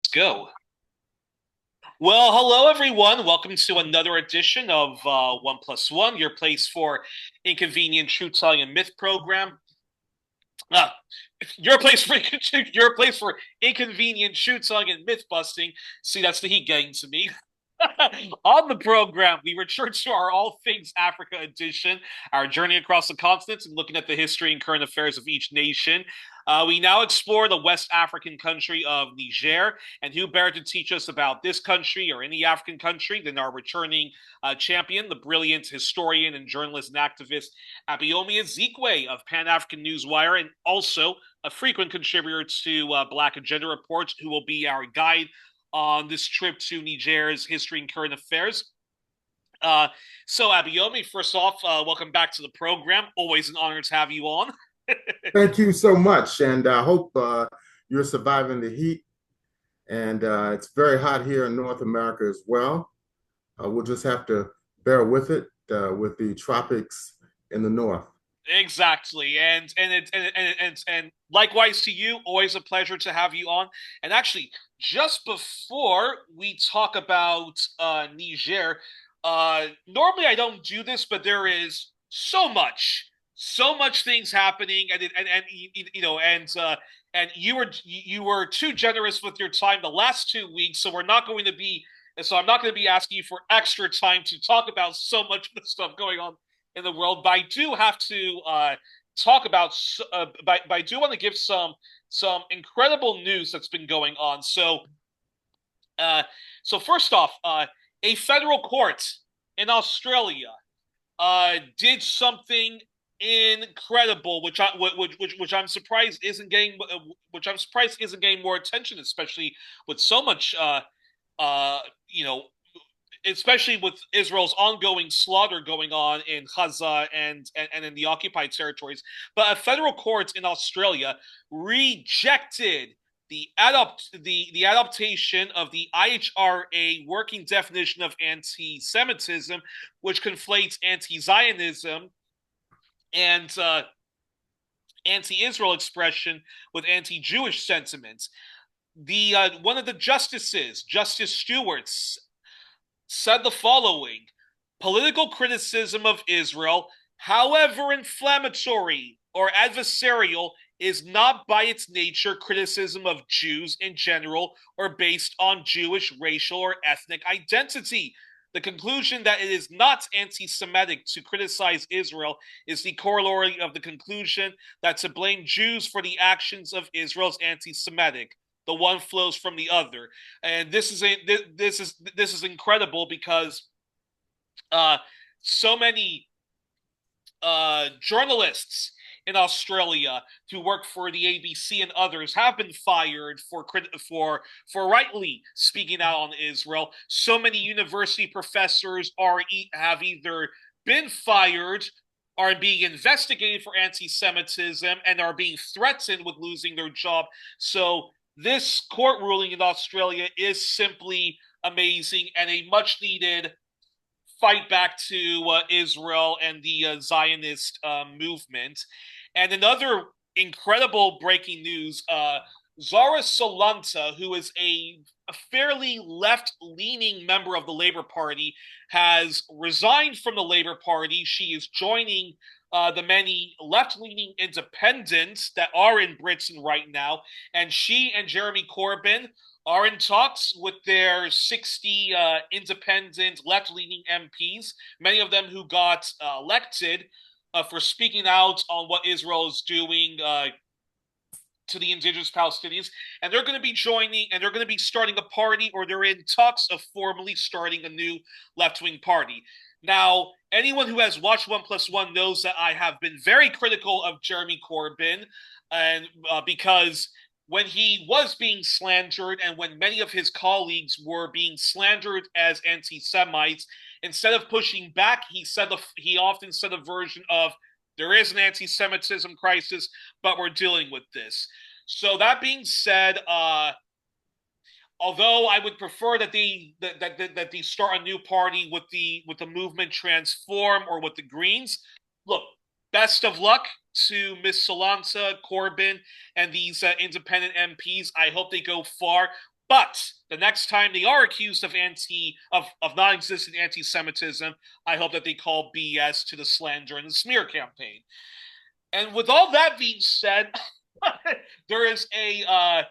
Let's go. Well, hello everyone. Welcome to another edition of One Plus One, your place for inconvenient truth telling and myth program. Uh, your place for your place for inconvenient truth telling and myth busting. See, that's the heat getting to me. On the program, we return to our All Things Africa edition, our journey across the continents and looking at the history and current affairs of each nation. We now explore the West African country of Niger, and who better to teach us about this country or any African country than our returning champion, the brilliant historian and journalist and activist Abayomi Azikiwe of Pan-African Newswire, and also a frequent contributor to Black Agenda Reports, who will be our guide on this trip to Niger's history and current affairs. So, Abayomi, first off, welcome back to the program. Always an honor to have you on. Thank you so much, and I hope you're surviving the heat. And it's very hot here in North America as well. We'll just have to bear with it with the tropics in the north. Exactly, and likewise to you. Always a pleasure to have you on. And actually, just before we talk about Niger, normally I don't do this, but there is so much things happening, and you know, and you were too generous with your time the last 2 weeks, so we're not going to be. So I'm not going to be asking you for extra time to talk about so much of the stuff going on in the world, but I do have to talk about. But I do want to give some incredible news that's been going on. Uh, so first off, a federal court in Australia did something incredible, which I'm surprised isn't getting, more attention, especially with so much, you know, especially with Israel's ongoing slaughter going on in Gaza and in the occupied territories. But a federal court in Australia rejected the adaptation of the IHRA working definition of anti-Semitism, which conflates anti-Zionism and anti-Israel expression with anti-Jewish sentiments. The one of the justices, Justice Stewart, said the following: political criticism of Israel, however inflammatory or adversarial, is not by its nature criticism of Jews in general or based on Jewish racial or ethnic identity. The conclusion that it is not anti Semitic to criticize Israel is the corollary of the conclusion that to blame Jews for the actions of Israel is anti Semitic. The one flows from the other. And this is incredible because uh, so many journalists in Australia who work for the ABC and others have been fired for rightly speaking out on Israel. So many university professors have either been fired, are being investigated for anti-Semitism, and are being threatened with losing their job. So this court ruling in Australia is simply amazing and a much needed fight back to Israel and the Zionist movement. And another incredible breaking news: Zarah Sultana, who is a fairly left-leaning member of the Labour Party, has resigned from the Labour Party. She is joining the many left-leaning independents that are in Britain right now, and she and Jeremy Corbyn are in talks with their 60 independent left-leaning MPs, many of them who got elected for speaking out on what Israel is doing to the indigenous Palestinians. And they're going to be joining, and they're going to be starting a party, or they're in talks of formally starting a new left-wing party. Now, anyone who has watched One Plus One knows that I have been very critical of Jeremy Corbyn, and because when he was being slandered and when many of his colleagues were being slandered as anti-Semites, instead of pushing back, he often said a version of there is an anti-Semitism crisis, but we're dealing with this. So that being said, although I would prefer that they start a new party with the movement Transform or with the Greens. Look, best of luck to Miss Solanta, Corbyn, and these independent MPs. I hope they go far. But the next time they are accused of non-existent anti-Semitism, I hope that they call BS to the slander and the smear campaign. And with all that being said, there is a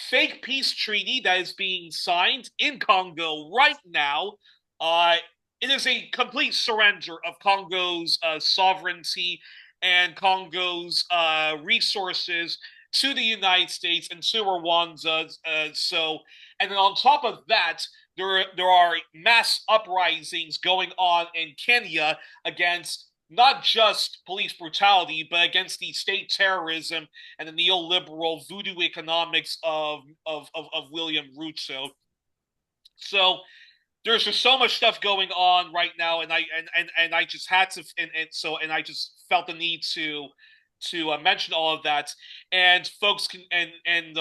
fake peace treaty that is being signed in Congo right now. It is a complete surrender of Congo's sovereignty and Congo's resources to the United States and to Rwanda. And then on top of that, there are mass uprisings going on in Kenya against not just police brutality, but against the state terrorism and the neoliberal voodoo economics of William Ruto. So there's just so much stuff going on right now, and I just had to, and I just felt the need to mention all of that, and folks can and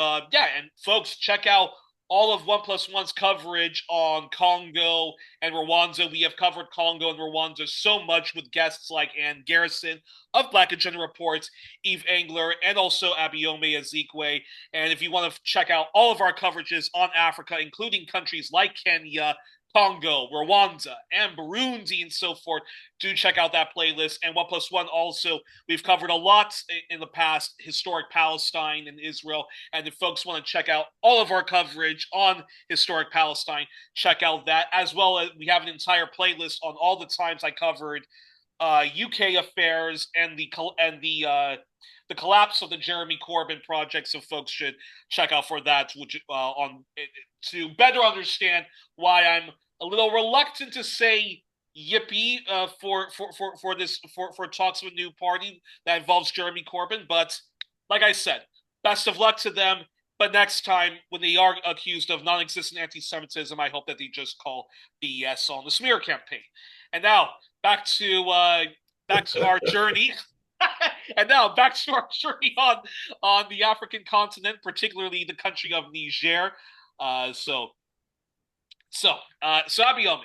folks check out all of 1+1's coverage on Congo and Rwanda. We have covered Congo and Rwanda so much with guests like Ann Garrison of Black Agenda Reports, Eve Engler, and also Abayomi Azikiwe. And if you want to check out all of our coverages on Africa, including countries like Kenya, Congo, Rwanda, and Burundi, and so forth, do check out that playlist. And 1+1 also, we've covered a lot in the past, historic Palestine and Israel. And if folks want to check out all of our coverage on historic Palestine, check out that, as well as we have an entire playlist on all the times I covered UK affairs and the collapse of the Jeremy Corbyn project. So folks should check out for that, which to better understand why I'm a little reluctant to say yippee for talks of a new party that involves Jeremy Corbyn. But like I said, best of luck to them. But next time, when they are accused of non-existent anti-Semitism, I hope that they just call BS on the smear campaign. And now back to our journey. And now back to our journey on the African continent, particularly the country of Niger. So Abayomi,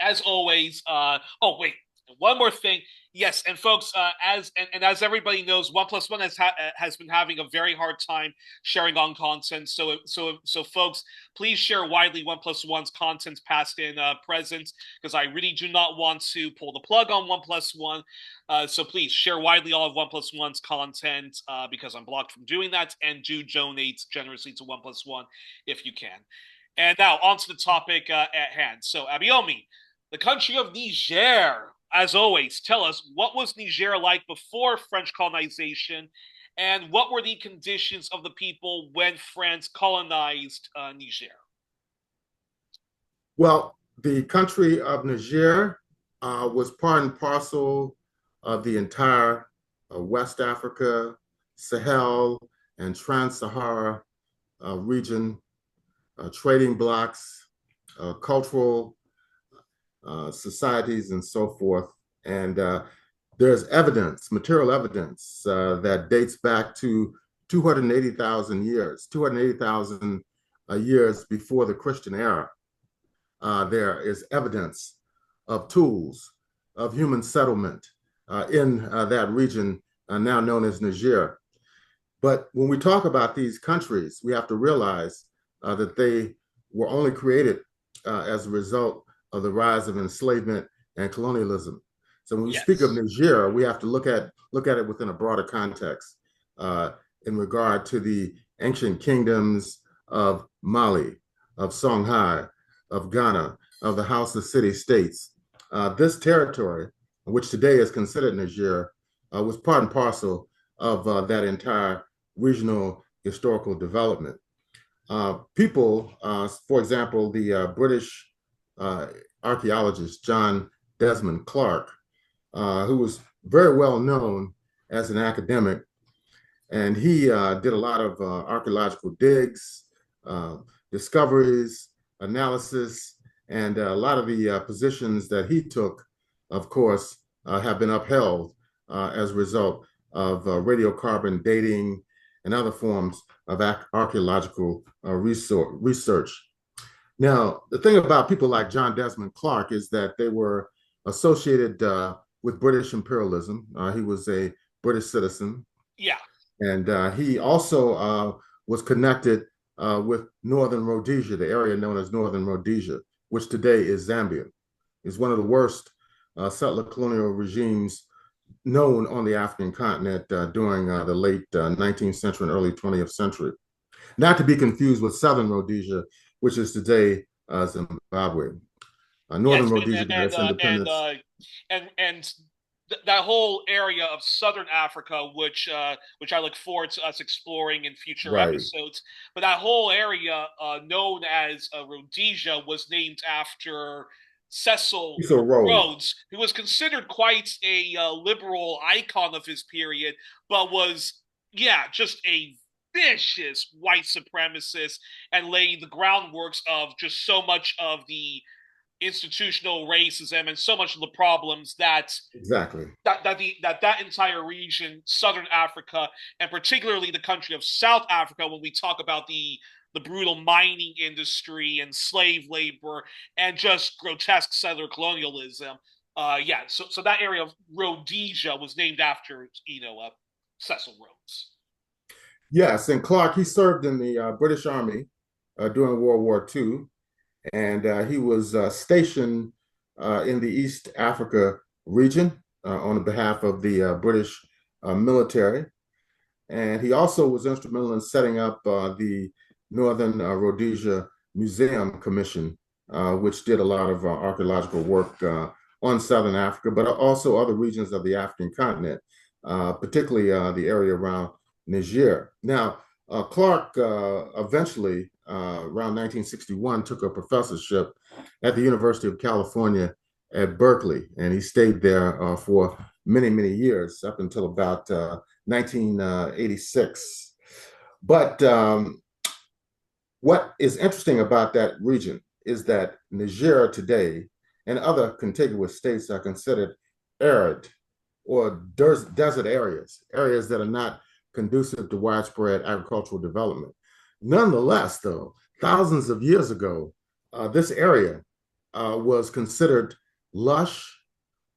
as always. Oh wait, one more thing. Yes, and folks, as everybody knows, 1+1 has been having a very hard time sharing on content. So folks, please share widely 1+1's content, past and present, because I really do not want to pull the plug on 1+1. So please share widely all of 1+1's content, because I'm blocked from doing that, and do donate generously to 1+1 if you can. And now on to the topic at hand. So Abayomi, the country of Niger. As always, tell us, what was Niger like before French colonization, and what were the conditions of the people when France colonized Niger? Well, the country of Niger was part and parcel of the entire West Africa, Sahel, and Trans-Sahara region, trading blocks, cultural societies, and so forth. And there's evidence, material evidence, that dates back to 280,000 years, 280,000 years before the Christian era. There is evidence of tools of human settlement in that region, now known as Niger. But when we talk about these countries, we have to realize that they were only created as a result of the rise of enslavement and colonialism. So when we speak of Niger, we have to look at it within a broader context in regard to the ancient kingdoms of Mali, of Songhai, of Ghana, of the House of City States. This territory, which today is considered Niger, was part and parcel of that entire regional historical development. People, for example, the British archaeologist John Desmond Clark, who was very well known as an academic, and he did a lot of archaeological digs, discoveries, analysis, and a lot of the positions that he took, of course, have been upheld as a result of radiocarbon dating and other forms of archaeological research. Now, the thing about people like John Desmond Clark is that they were associated with British imperialism. He was a British citizen. Yeah. And he also was connected with northern Rhodesia, the area known as northern Rhodesia, which today is Zambia. It's one of the worst settler colonial regimes known on the African continent during the late 19th century and early 20th century. Not to be confused with southern Rhodesia, which is today Zimbabwe. Northern Yes, Rhodesia got its independence. and that whole area of southern Africa, which I look forward to us exploring in future Right. episodes. But that whole area, known as Rhodesia, was named after Cecil Cecil Rhodes. Rhodes, who was considered quite a liberal icon of his period, but was, yeah, just a vicious white supremacist and laid the groundworks of just so much of the institutional racism and so much of the problems Exactly. that entire region, Southern Africa, and particularly the country of South Africa, when we talk about the brutal mining industry and slave labor and just grotesque settler colonialism. Yeah, so that area of Rhodesia was named after Cecil Rhodes. Yes, and Clark, he served in the British Army during World War II, and he was stationed in the East Africa region on behalf of the British military. And he also was instrumental in setting up the Northern Rhodesia Museum Commission, which did a lot of archaeological work on Southern Africa, but also other regions of the African continent, particularly the area around Niger. Now, Clark eventually, around 1961, took a professorship at the University of California at Berkeley, and he stayed there for many, many years, up until about 1986. But what is interesting about that region is that Niger today and other contiguous states are considered arid or desert areas, areas that are not conducive to widespread agricultural development. Nonetheless, though, thousands of years ago, this area was considered lush,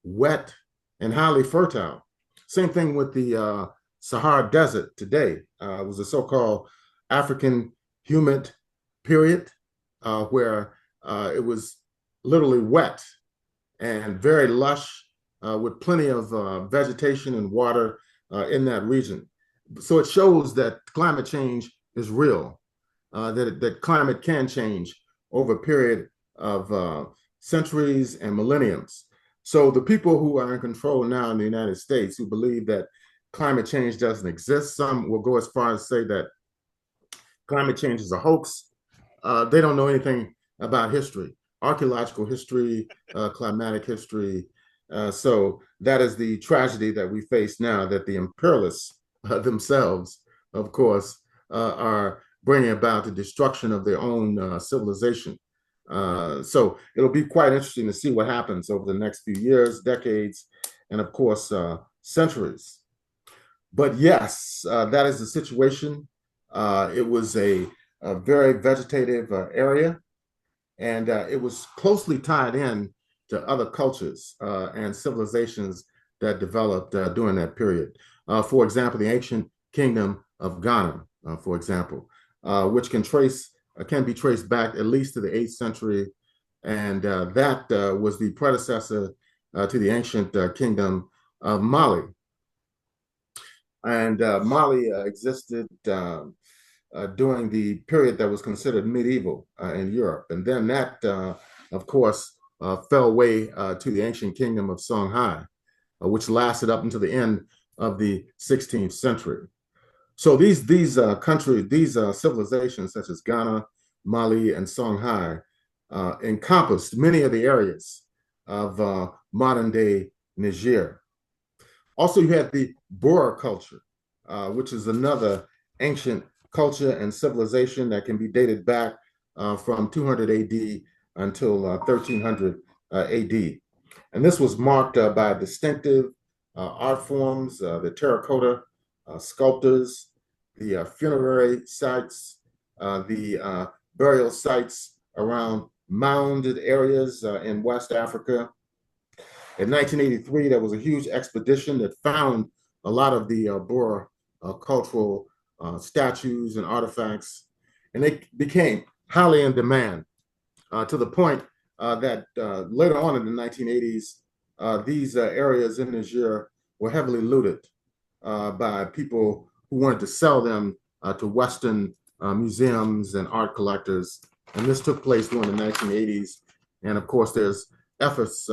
wet, and highly fertile. Same thing with the Sahara Desert today. It was a so-called African humid period where it was literally wet and very lush with plenty of vegetation and water in that region. So it shows that climate change is real, that climate can change over a period of centuries and millenniums. So the people who are in control now in the United States who believe that climate change doesn't exist, some will go as far as to say that climate change is a hoax. They don't know anything about history, archaeological history, climatic history. So that is the tragedy that we face now, that the imperialists themselves, of course, are bringing about the destruction of their own civilization. So it'll be quite interesting to see what happens over the next few years, decades, and of course, centuries. But yes, that is the situation. It was a very vegetative area, and it was closely tied in to other cultures and civilizations that developed during that period. For example, the ancient kingdom of Ghana, for example, which can be traced back at least to the 8th century, and that was the predecessor to the ancient kingdom of Mali. And Mali existed during the period that was considered medieval in Europe. And then that, of course, fell way to the ancient kingdom of Songhai, which lasted up until the end of the 16th century. So these countries, these civilizations such as Ghana, Mali, and Songhai encompassed many of the areas of modern day Niger. Also, you had the Boer culture, which is another ancient culture and civilization that can be dated back from 200 AD until 1300 AD. And this was marked by distinctive art forms, the terracotta sculptors, the funerary sites, the burial sites around mounded areas in West Africa. In 1983, there was a huge expedition that found a lot of the Boer cultural statues and artifacts. and they became highly in demand to the point that later on in the 1980s, these areas in Niger were heavily looted by people who wanted to sell them to Western museums and art collectors. And this took place during the 1980s. And of course, there's efforts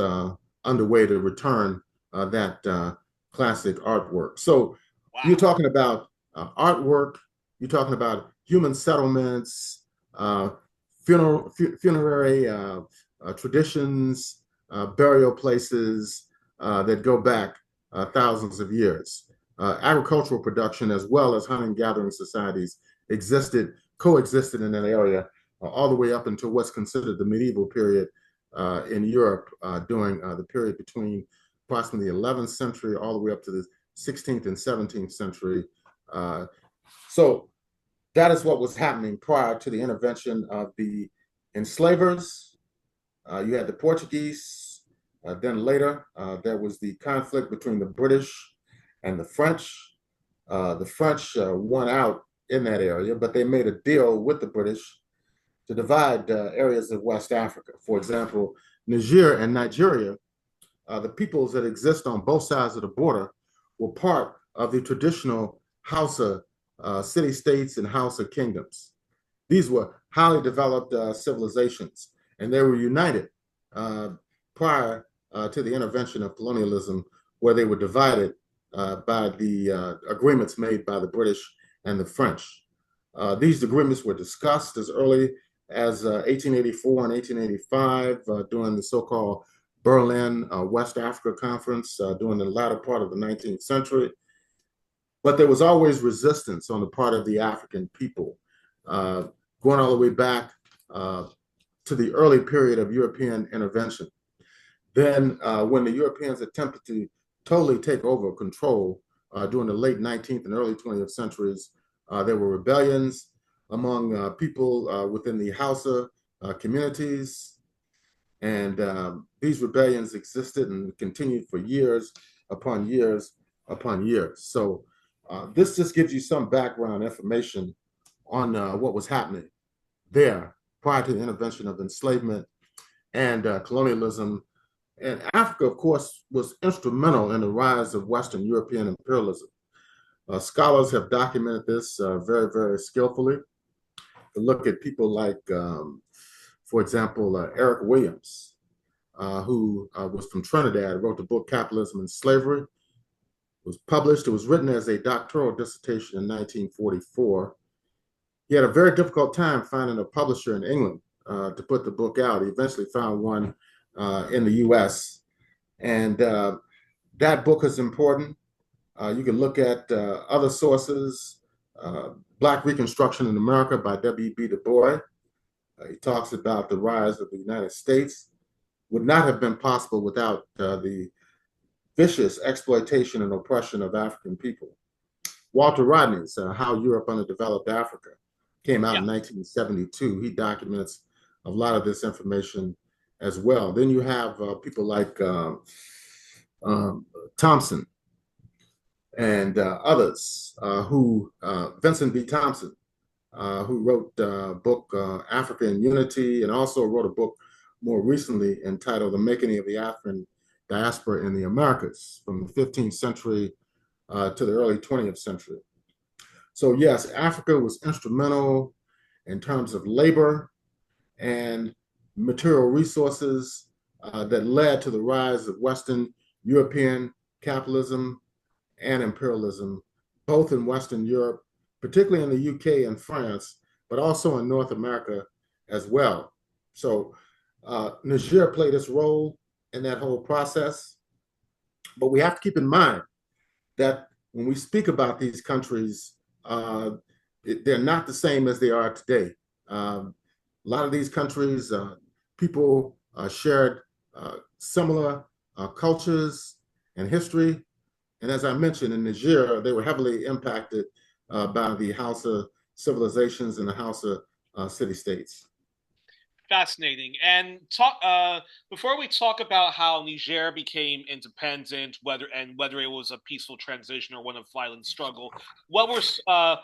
underway to return that classic artwork. So you're Wow. talking about artwork, you're talking about human settlements, funerary traditions, burial places that go back thousands of years. Agricultural production as well as hunting gathering societies coexisted in that area all the way up until what's considered the medieval period in Europe during the period between approximately the 11th century all the way up to the 16th and 17th century. So that is what was happening prior to the intervention of the enslavers. You had the Portuguese. Then later, there was the conflict between the British and the French. The French won out in that area, but they made a deal with the British to divide areas of West Africa. For example, Niger and Nigeria, the peoples that exist on both sides of the border were part of the traditional Hausa city states and Hausa kingdoms. These were highly developed civilizations, and they were united prior to the intervention of colonialism, where they were divided by the agreements made by the British and the French. These agreements were discussed as early as 1884 and 1885 during the so-called Berlin West Africa Conference during the latter part of the 19th century. But there was always resistance on the part of the African people, going all the way back to the early period of European intervention. Then, when the Europeans attempted to totally take over control during the late 19th and early 20th centuries, there were rebellions among people within the Hausa communities. And these rebellions existed and continued for years upon years upon years. So this just gives you some background information on what was happening there prior to the intervention of enslavement and colonialism. And Africa, of course, was instrumental in the rise of Western European imperialism. Scholars have documented this very, very skillfully. To look at people like, for example, Eric Williams, who was from Trinidad, wrote the book Capitalism and Slavery. It was published, it was written as a doctoral dissertation in 1944. He had a very difficult time finding a publisher in England to put the book out. He eventually found one in the US. And that book is important. You can look at other sources. Black Reconstruction in America by W.B. Du Bois. He talks about the rise of the United States. Would not have been possible without the vicious exploitation and oppression of African people. Walter Rodney's How Europe Underdeveloped Africa came out Yeah. in 1972. He documents a lot of this information as well. Then you have people like Thompson and others Vincent B. Thompson, who wrote a book, Africa in Unity, and also wrote a book more recently entitled The Making of the African Diaspora in the Americas from the 15th century to the early 20th century. So yes, Africa was instrumental in terms of labor and material resources that led to the rise of Western European capitalism and imperialism, both in Western Europe, particularly in the UK and France, but also in North America as well. So Niger played its role in that whole process. But we have to keep in mind that when we speak about these countries, they're not the same as they are today. A lot of these countries, people shared similar cultures and history. And as I mentioned, in Niger, they were heavily impacted by the Hausa civilizations and the Hausa city-states. Fascinating. And talk before we talk about how Niger became independent, whether it was a peaceful transition or one of violent struggle. What were uh,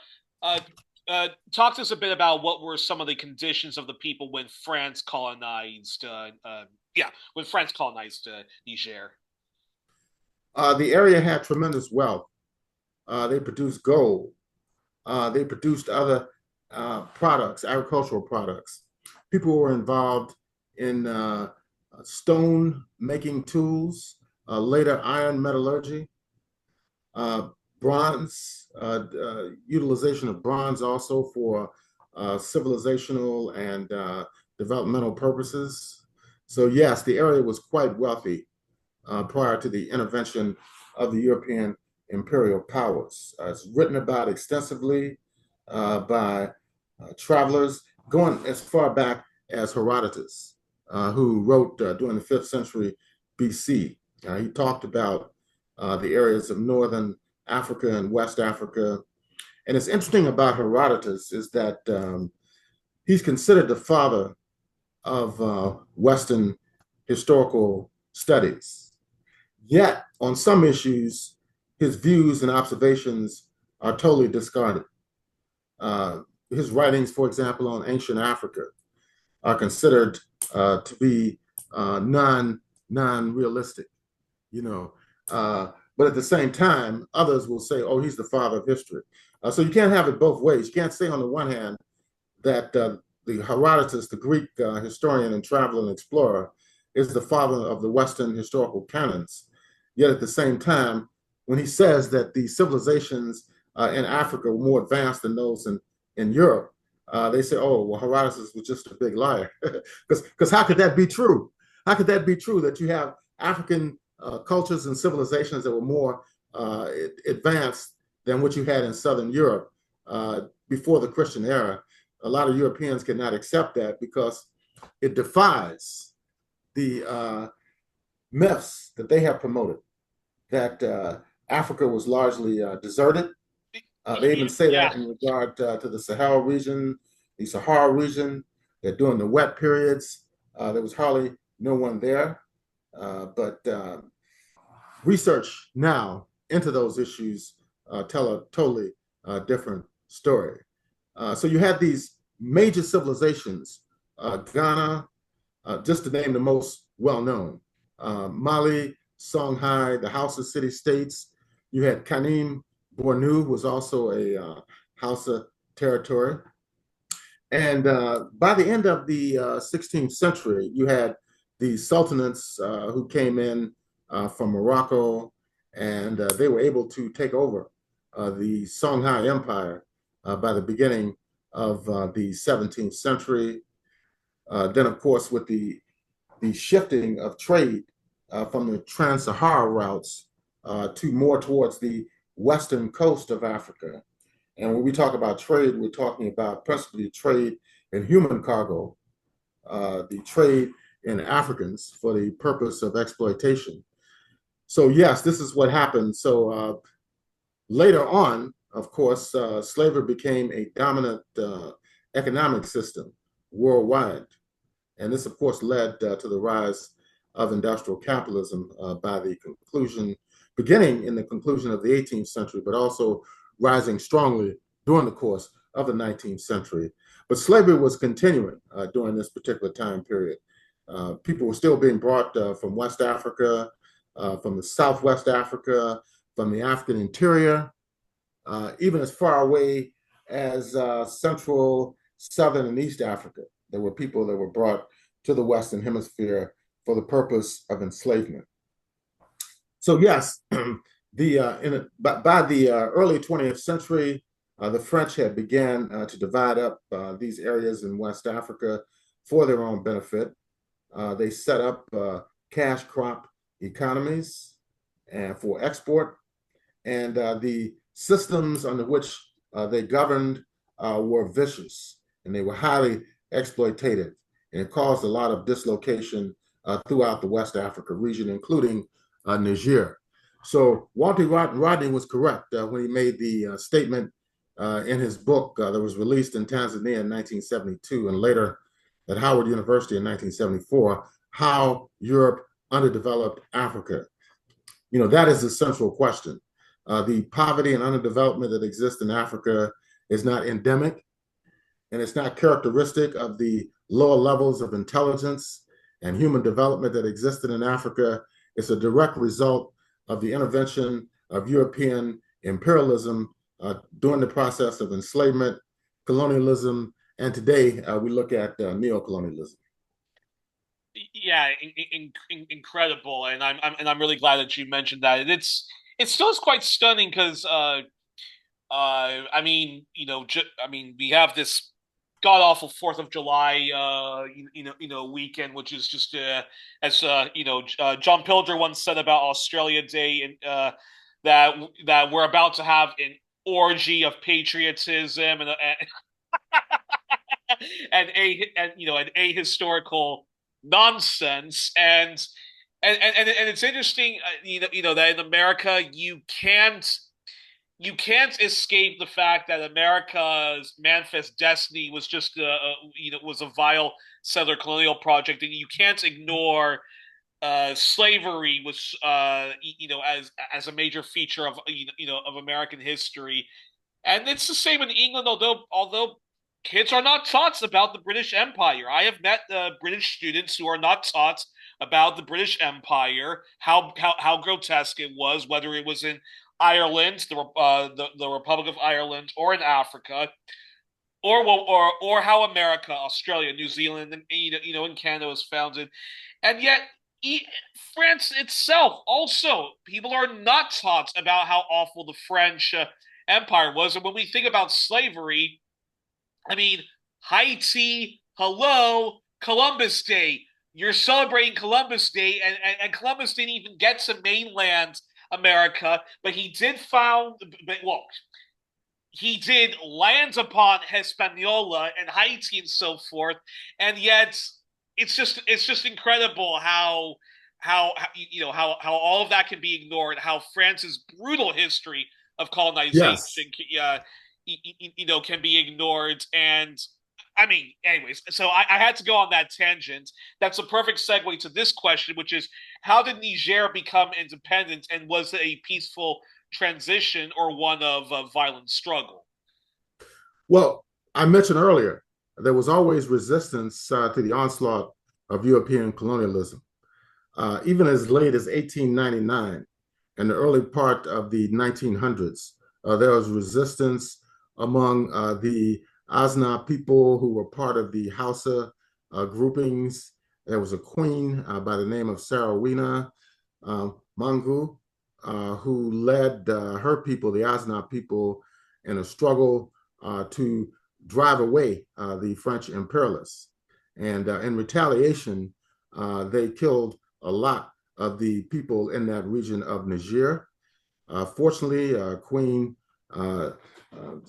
Talk to us a bit about what were some of the conditions of the people when France colonized. Yeah, when France colonized Niger. The area had tremendous wealth. They produced gold. They produced other products, agricultural products. People were involved in stone making tools, later iron metallurgy, uh, bronze, utilization of bronze also for civilizational and developmental purposes. So yes, the area was quite wealthy prior to the intervention of the European imperial powers. It's written about extensively by travelers going as far back as Herodotus, who wrote during the 5th century BC. He talked about the areas of northern Africa and West Africa. And it's interesting about Herodotus is that he's considered the father of Western historical studies. Yet, on some issues, his views and observations are totally discarded. His writings, for example, on ancient Africa are considered to be non-realistic, you know. But at the same time, others will say, "Oh, he's the father of history." So you can't have it both ways. You can't say on the one hand that the Herodotus, the Greek historian and traveler and explorer, is the father of the Western historical canons. Yet at the same time, when he says that the civilizations in Africa were more advanced than those in Europe, they say, oh, well, Herodotus was just a big liar. Because how could that be true? How could that be true that you have African cultures and civilizations that were more advanced than what you had in Southern Europe before the Christian era? A lot of Europeans cannot accept that because it defies the myths that they have promoted, that Africa was largely deserted. They even say Yeah. that in regard to the Sahel region, the Sahara region, that during the wet periods, there was hardly no one there. But research now into those issues tell a totally different story. So you had these major civilizations, Ghana, just to name the most well-known, Mali, Songhai, the Hausa city-states. You had Kanem, Bornu was also a Hausa territory. And by the end of the 16th century, you had the sultanates who came in from Morocco, and they were able to take over the Songhai Empire by the beginning of the 17th century. Then, of course, with the shifting of trade from the trans-Sahara routes to more towards the western coast of Africa. And when we talk about trade, we're talking about principally trade in human cargo, the trade in Africans for the purpose of exploitation. So yes, this is what happened. So later on, of course, slavery became a dominant economic system worldwide. And this, of course, led to the rise of industrial capitalism by the beginning in the conclusion of the 18th century, but also rising strongly during the course of the 19th century. But slavery was continuing during this particular time period. People were still being brought from West Africa, from the Southwest Africa, from the African interior, even as far away as Central, Southern, and East Africa. There were people that were brought to the Western Hemisphere for the purpose of enslavement. So yes, by the early 20th century, the French had began to divide up these areas in West Africa for their own benefit. They set up cash crop economies and for export, and the systems under which they governed were vicious, and they were highly exploitative, and it caused a lot of dislocation throughout the West Africa region, including Niger. So Walter Rodney was correct when he made the statement in his book that was released in Tanzania in 1972 and later at Howard University in 1974, How Europe Underdeveloped Africa. You know, that is the central question. The poverty and underdevelopment that exists in Africa is not endemic, and it's not characteristic of the lower levels of intelligence and human development that existed in Africa. It's a direct result of the intervention of European imperialism during the process of enslavement, colonialism, and today we look at neocolonialism. Yeah, incredible, and I'm really glad that you mentioned that. And it still is quite stunning because I mean, I mean, we have this god awful Fourth of July, weekend, which is just as John Pilger once said about Australia Day, and that we're about to have an orgy of patriotism and ahistorical nonsense, and it's interesting, that in America you can't escape the fact that America's manifest destiny was just was a vile settler colonial project, and you can't ignore slavery was as a major feature of of American history, and it's the same in England. Although kids are not taught about the British Empire, I have met British students who are not taught about the British Empire, how grotesque it was, whether it was in Ireland, the Republic of Ireland, or in Africa, or how America, Australia, New Zealand, and in Canada was founded, and yet France itself also, people are not taught about how awful the French Empire was. And when we think about slavery, I mean, Haiti, hello, Columbus Day. You're celebrating Columbus Day, and Columbus didn't even get to mainland America, but he did found, but look, he did land upon Hispaniola and Haiti and so forth, and yet it's just incredible how all of that can be ignored, how France's brutal history of Yes. colonization can be ignored. And I mean, anyways, so I had to go on that tangent. That's a perfect segue to this question, which is, how did Niger become independent, and was it a peaceful transition or one of violent struggle? Well, I mentioned earlier, there was always resistance to the onslaught of European colonialism. Even as late as 1899 and the early part of the 1900s, there was resistance among the Azna people who were part of the Hausa groupings. There was a queen by the name of Sarawina Mangu, who led her people, the Azna people, in a struggle to drive away the French imperialists. And in retaliation, they killed a lot of the people in that region of Niger. Fortunately, Queen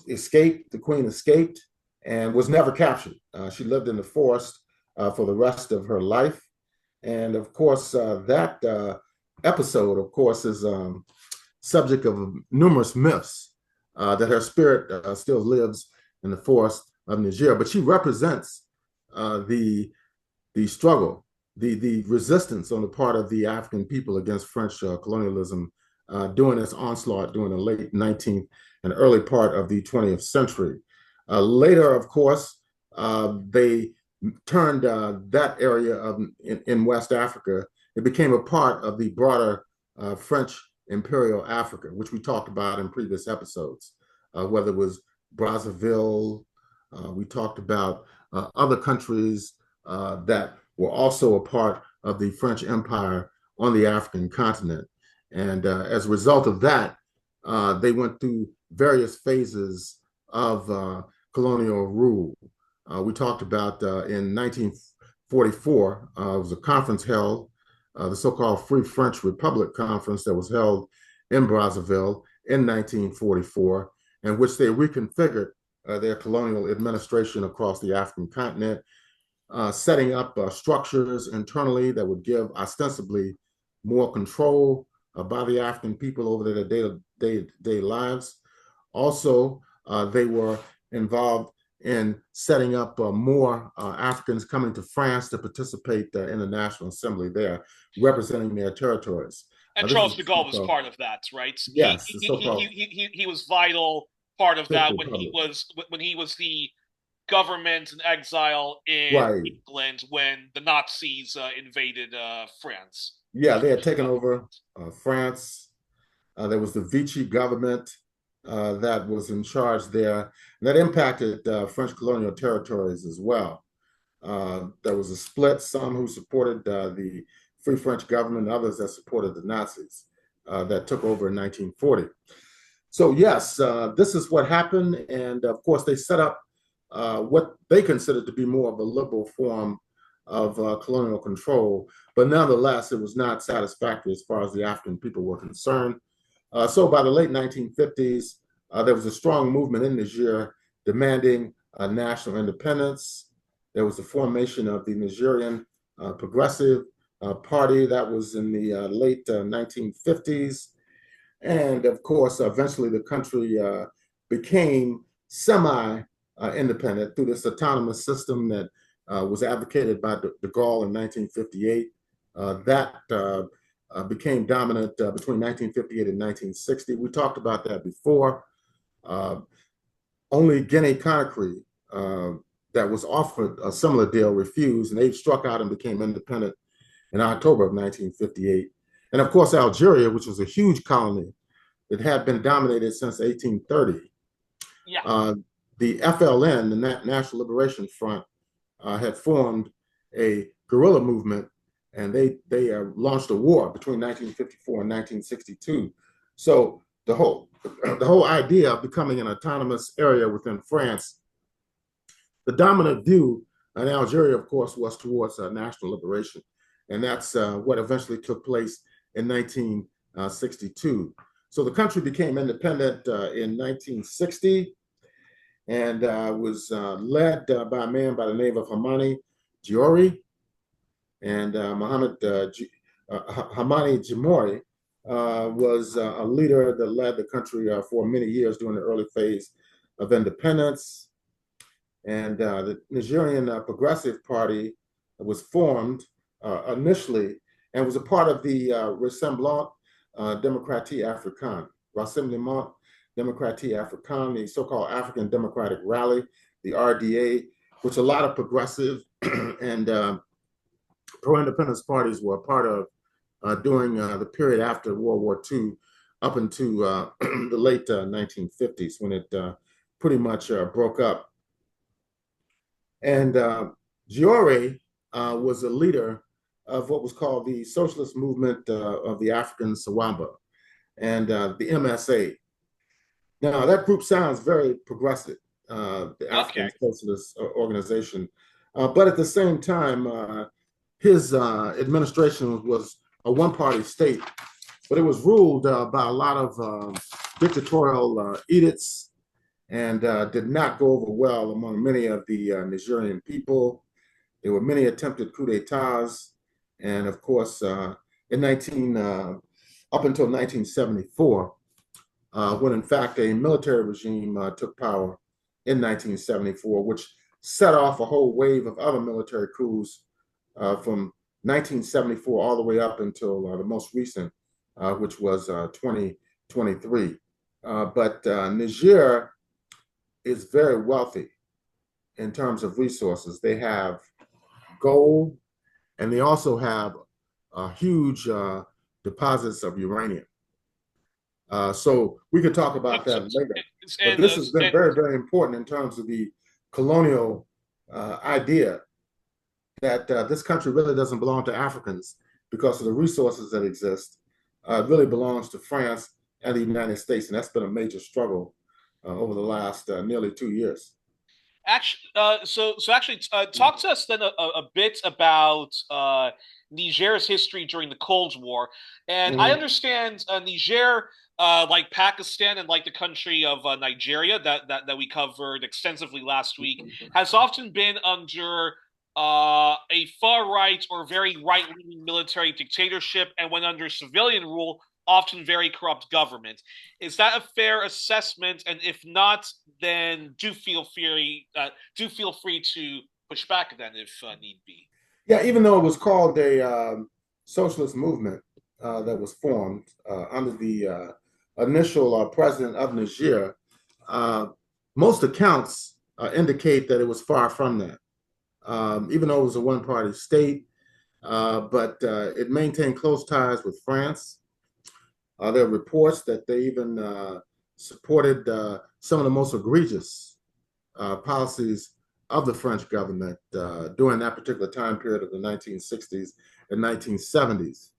escaped. The Queen escaped and was never captured. She lived in the forest for the rest of her life. And of course, that episode, of course, is subject of numerous myths that her spirit still lives in the forest of Niger. But she represents the struggle, the resistance on the part of the African people against French colonialism during its onslaught during the late 19th and early part of the 20th century. Later, of course, they turned that area in West Africa. It became a part of the broader French imperial Africa, which we talked about in previous episodes, whether it was Brazzaville. We talked about other countries that were also a part of the French Empire on the African continent. And as a result of that, they went through various phases of colonial rule. We talked about in 1944, it was a conference held, the so-called Free French Republic Conference that was held in Brazzaville in 1944, in which they reconfigured their colonial administration across the African continent, setting up structures internally that would give ostensibly more control by the African people over their day-to-day lives. Also, they were involved in setting up more Africans coming to France to participate in the National Assembly there, representing their territories. And This Charles is de Gaulle was part of that, right? yes, the so-called He was vital part of Fifth that Republic. when he was the government in exile in Right. England when the Nazis invaded France. Yeah, they had taken over France. There was the Vichy government that was in charge there. And that impacted French colonial territories as well. There was a split, some who supported the Free French government, others that supported the Nazis that took over in 1940. So yes, this is what happened. And of course, they set up what they considered to be more of a liberal form of colonial control. But nonetheless, it was not satisfactory as far as the African people were concerned. So by the late 1950s, there was a strong movement in Niger demanding national independence. There was the formation of the Nigerian Progressive Party that was in the late 1950s. And of course, eventually the country became semi-independent through this autonomous system that was advocated by de Gaulle in 1958. That became dominant between 1958 and 1960. We talked about that before. Only Guinea-Conakry that was offered a similar deal refused, and they struck out and became independent in October of 1958. And of course, Algeria, which was a huge colony that had been dominated since 1830. Yeah. The FLN, the National Liberation Front, had formed a guerrilla movement, and they launched a war between 1954 and 1962. So the whole idea of becoming an autonomous area within France, the dominant view in Algeria, of course, was towards national liberation. And that's what eventually took place in 1962. So the country became independent in 1960 and was led by a man by the name of Hamani Youri, and Hamani Jimori was a leader that led the country for many years during the early phase of independence. And the Nigerian Progressive Party was formed initially and was a part of the Rassemblement Démocratique Africain, Rassemblement Démocratique Africain, the so-called African Democratic Rally, the RDA, which a lot of progressive and pro-independence parties were a part of during the period after World War II up into the late 1950s when it pretty much broke up. And Diore was a leader of what was called the Socialist Movement of the African Sawamba and the MSA. Now, that group sounds very progressive, the African Socialist Organization. But at the same time, his administration was a one-party state, but it was ruled by a lot of dictatorial edicts and did not go over well among many of the Nigerian people. There were many attempted coups d'etats, and of course, up until 1974, when in fact a military regime took power in 1974, which set off a whole wave of other military coups from 1974 all the way up until the most recent, which was 2023. But Niger is very wealthy in terms of resources. They have gold, and they also have huge deposits of uranium. So we could talk about that later. But this has been very, very important in terms of the colonial idea that this country really doesn't belong to Africans because of the resources that exist. It really belongs to France and the United States, and that's been a major struggle over the last nearly 2 years. Actually, talk to us then a bit about Niger's history during the Cold War. And I understand Niger, like Pakistan and like the country of Nigeria that we covered extensively last week, has often been under a far right or very right-leaning military dictatorship, and when under civilian rule, often very corrupt government. Is that a fair assessment? And if not, then do feel free to push back then if need be. Yeah, even though it was called a socialist movement that was formed under the initial president of Niger, most accounts indicate that it was far from that. Even though it was a one-party state, but it maintained close ties with France. There are reports that they even supported some of the most egregious policies of the French government during that particular time period of the 1960s and 1970s,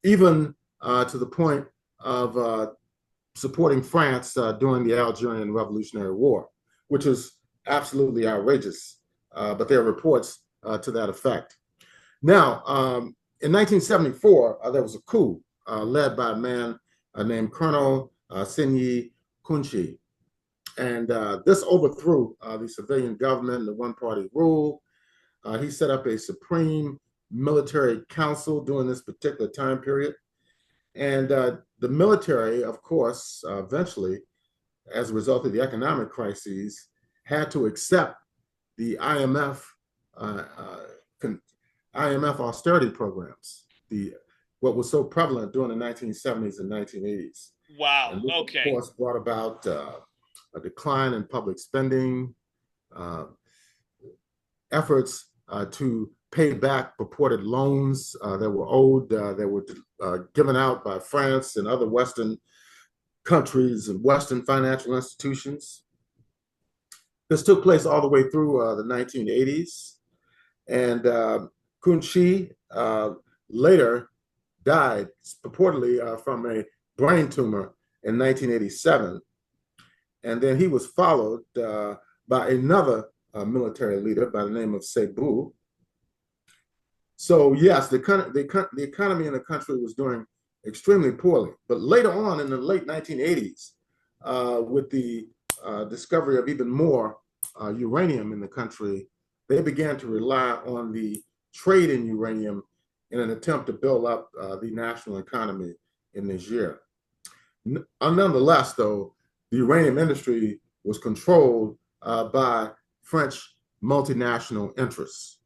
even to the point of supporting France during the Algerian Revolutionary War, which is absolutely outrageous. But there are reports to that effect. Now, in 1974, there was a coup led by a man named Colonel Sinyi Kunchi. And this overthrew the civilian government and the one-party rule. He set up a supreme military council during this particular time period. And the military, of course, eventually, as a result of the economic crises, had to accept the IMF austerity programs, what was so prevalent during the 1970s and 1980s. Wow. And this, of Okay. course, brought about a decline in public spending, efforts to pay back purported loans that were owed, that were given out by France and other Western countries and Western financial institutions. This took place all the way through the 1980s. And Kunchi later died purportedly from a brain tumor in 1987. And then he was followed by another military leader by the name of Cebu. So yes, the economy in the country was doing extremely poorly. But later on in the late 1980s, with the discovery of even more uranium in the country, they began to rely on the trade in uranium in an attempt to build up the national economy in Niger. Nonetheless, though, the uranium industry was controlled by French multinational interests.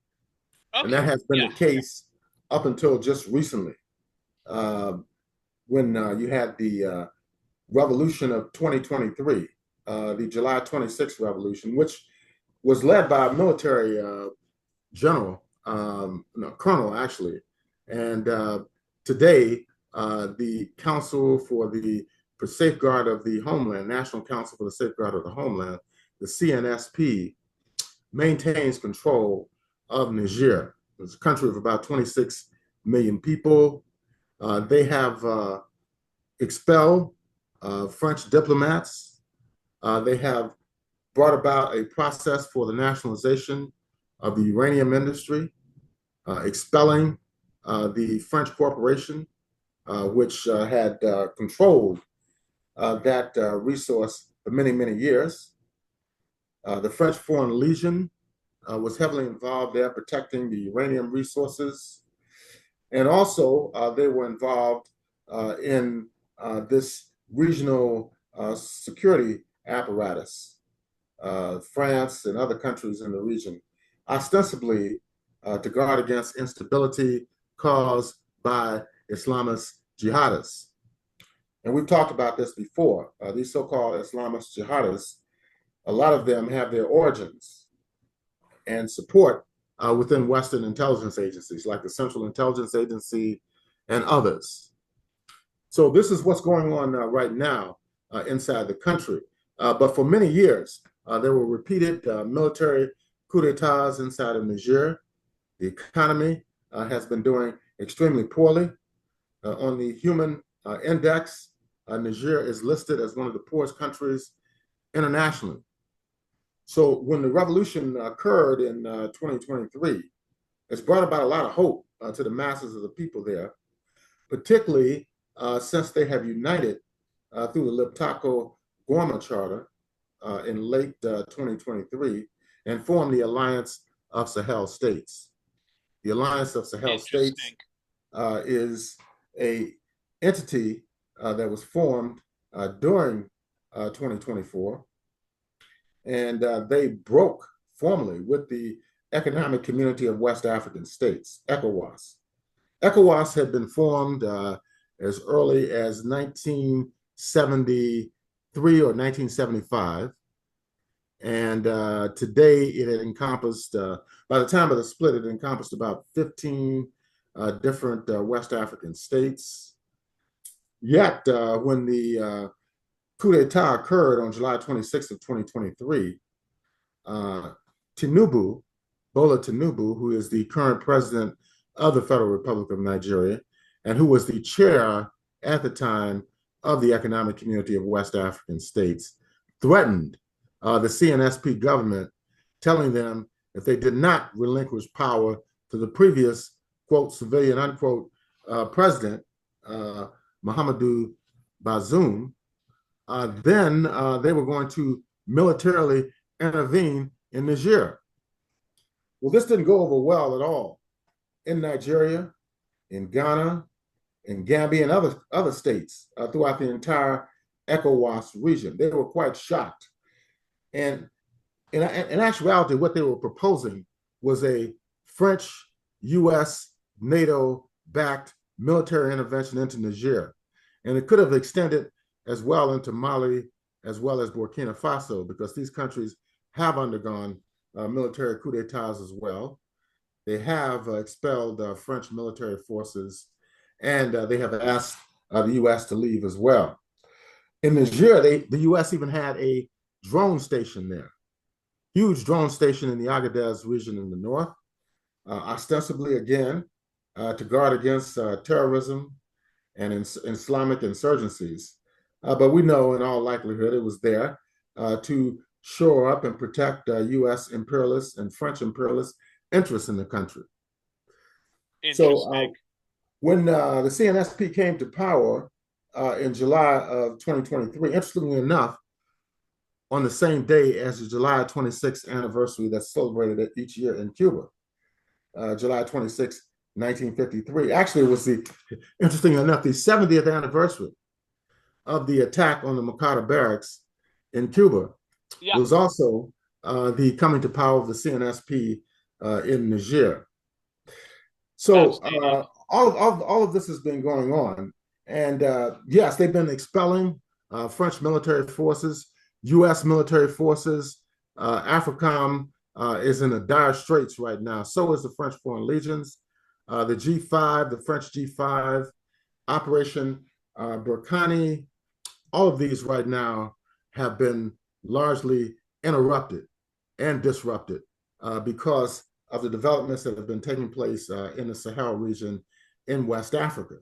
Okay. And that has been the case up until just recently, when you had the revolution of 2023, the July 26th revolution, which was led by a military general, colonel actually. And today, the Council for the Safeguard of the Homeland, National Council for the Safeguard of the Homeland, the CNSP, maintains control of Niger. It's a country of about 26 million people. They have expelled French diplomats. They have brought about a process for the nationalization of the uranium industry, expelling the French corporation, which had controlled that resource for many, many years. The French Foreign Legion was heavily involved there protecting the uranium resources. And also, they were involved in this regional security apparatus, France and other countries in the region, ostensibly to guard against instability caused by Islamist jihadists. And we've talked about this before. These so-called Islamist jihadists, a lot of them have their origins and support within Western intelligence agencies like the Central Intelligence Agency and others. So this is what's going on right now inside the country. But for many years, there were repeated military coups d'etats inside of Niger. The economy has been doing extremely poorly. On the human index, Niger is listed as one of the poorest countries internationally. So when the revolution occurred in 2023, it's brought about a lot of hope to the masses of the people there, particularly since they have united through the Liptako-Gorma Charter in late 2023 and formed the Alliance of Sahel States. The Alliance of Sahel States is an entity that was formed during 2024, and they broke formally with the Economic Community of West African States, ECOWAS. ECOWAS had been formed as early as 1973, or 1975. And today it had encompassed, by the time of the split, it encompassed about 15 different West African states. Yet, when the coup d'etat occurred on July 26th of 2023, Tinubu, Bola Tinubu, who is the current president of the Federal Republic of Nigeria, and who was the chair at the time of the Economic Community of West African States, threatened the CNSP government, telling them if they did not relinquish power to the previous, quote, civilian, unquote, president, Mahamadou Bazoum, then they were going to militarily intervene in Niger. Well, this didn't go over well at all in Nigeria, in Ghana, in Gambia, and other states throughout the entire ECOWAS region. They were quite shocked. And in actuality, what they were proposing was a French, US, NATO-backed military intervention into Niger. And it could have extended as well into Mali, as well as Burkina Faso, because these countries have undergone military coups d'etats as well. They have expelled French military forces, and they have asked the U.S. to leave as well. In Niger, the U.S. even had a drone station there, huge drone station in the Agadez region in the north, ostensibly, again, to guard against terrorism and Islamic insurgencies. But we know in all likelihood it was there to shore up and protect U.S. imperialist and French imperialist interests in the country. So when the CNSP came to power in July of 2023, interestingly enough, on the same day as the July 26th anniversary that's celebrated each year in Cuba, July 26, 1953. Actually, it was interestingly enough, the 70th anniversary of the attack on the Makata barracks in Cuba. Yeah. Was also the coming to power of the CNSP in Niger. So all of this has been going on. And yes, they've been expelling French military forces, U.S. military forces. AFRICOM is in a dire straits right now. So is the French Foreign Legions, the G5, the French G5, Operation Berkane. All of these right now have been largely interrupted and disrupted because of the developments that have been taking place in the Sahel region in West Africa.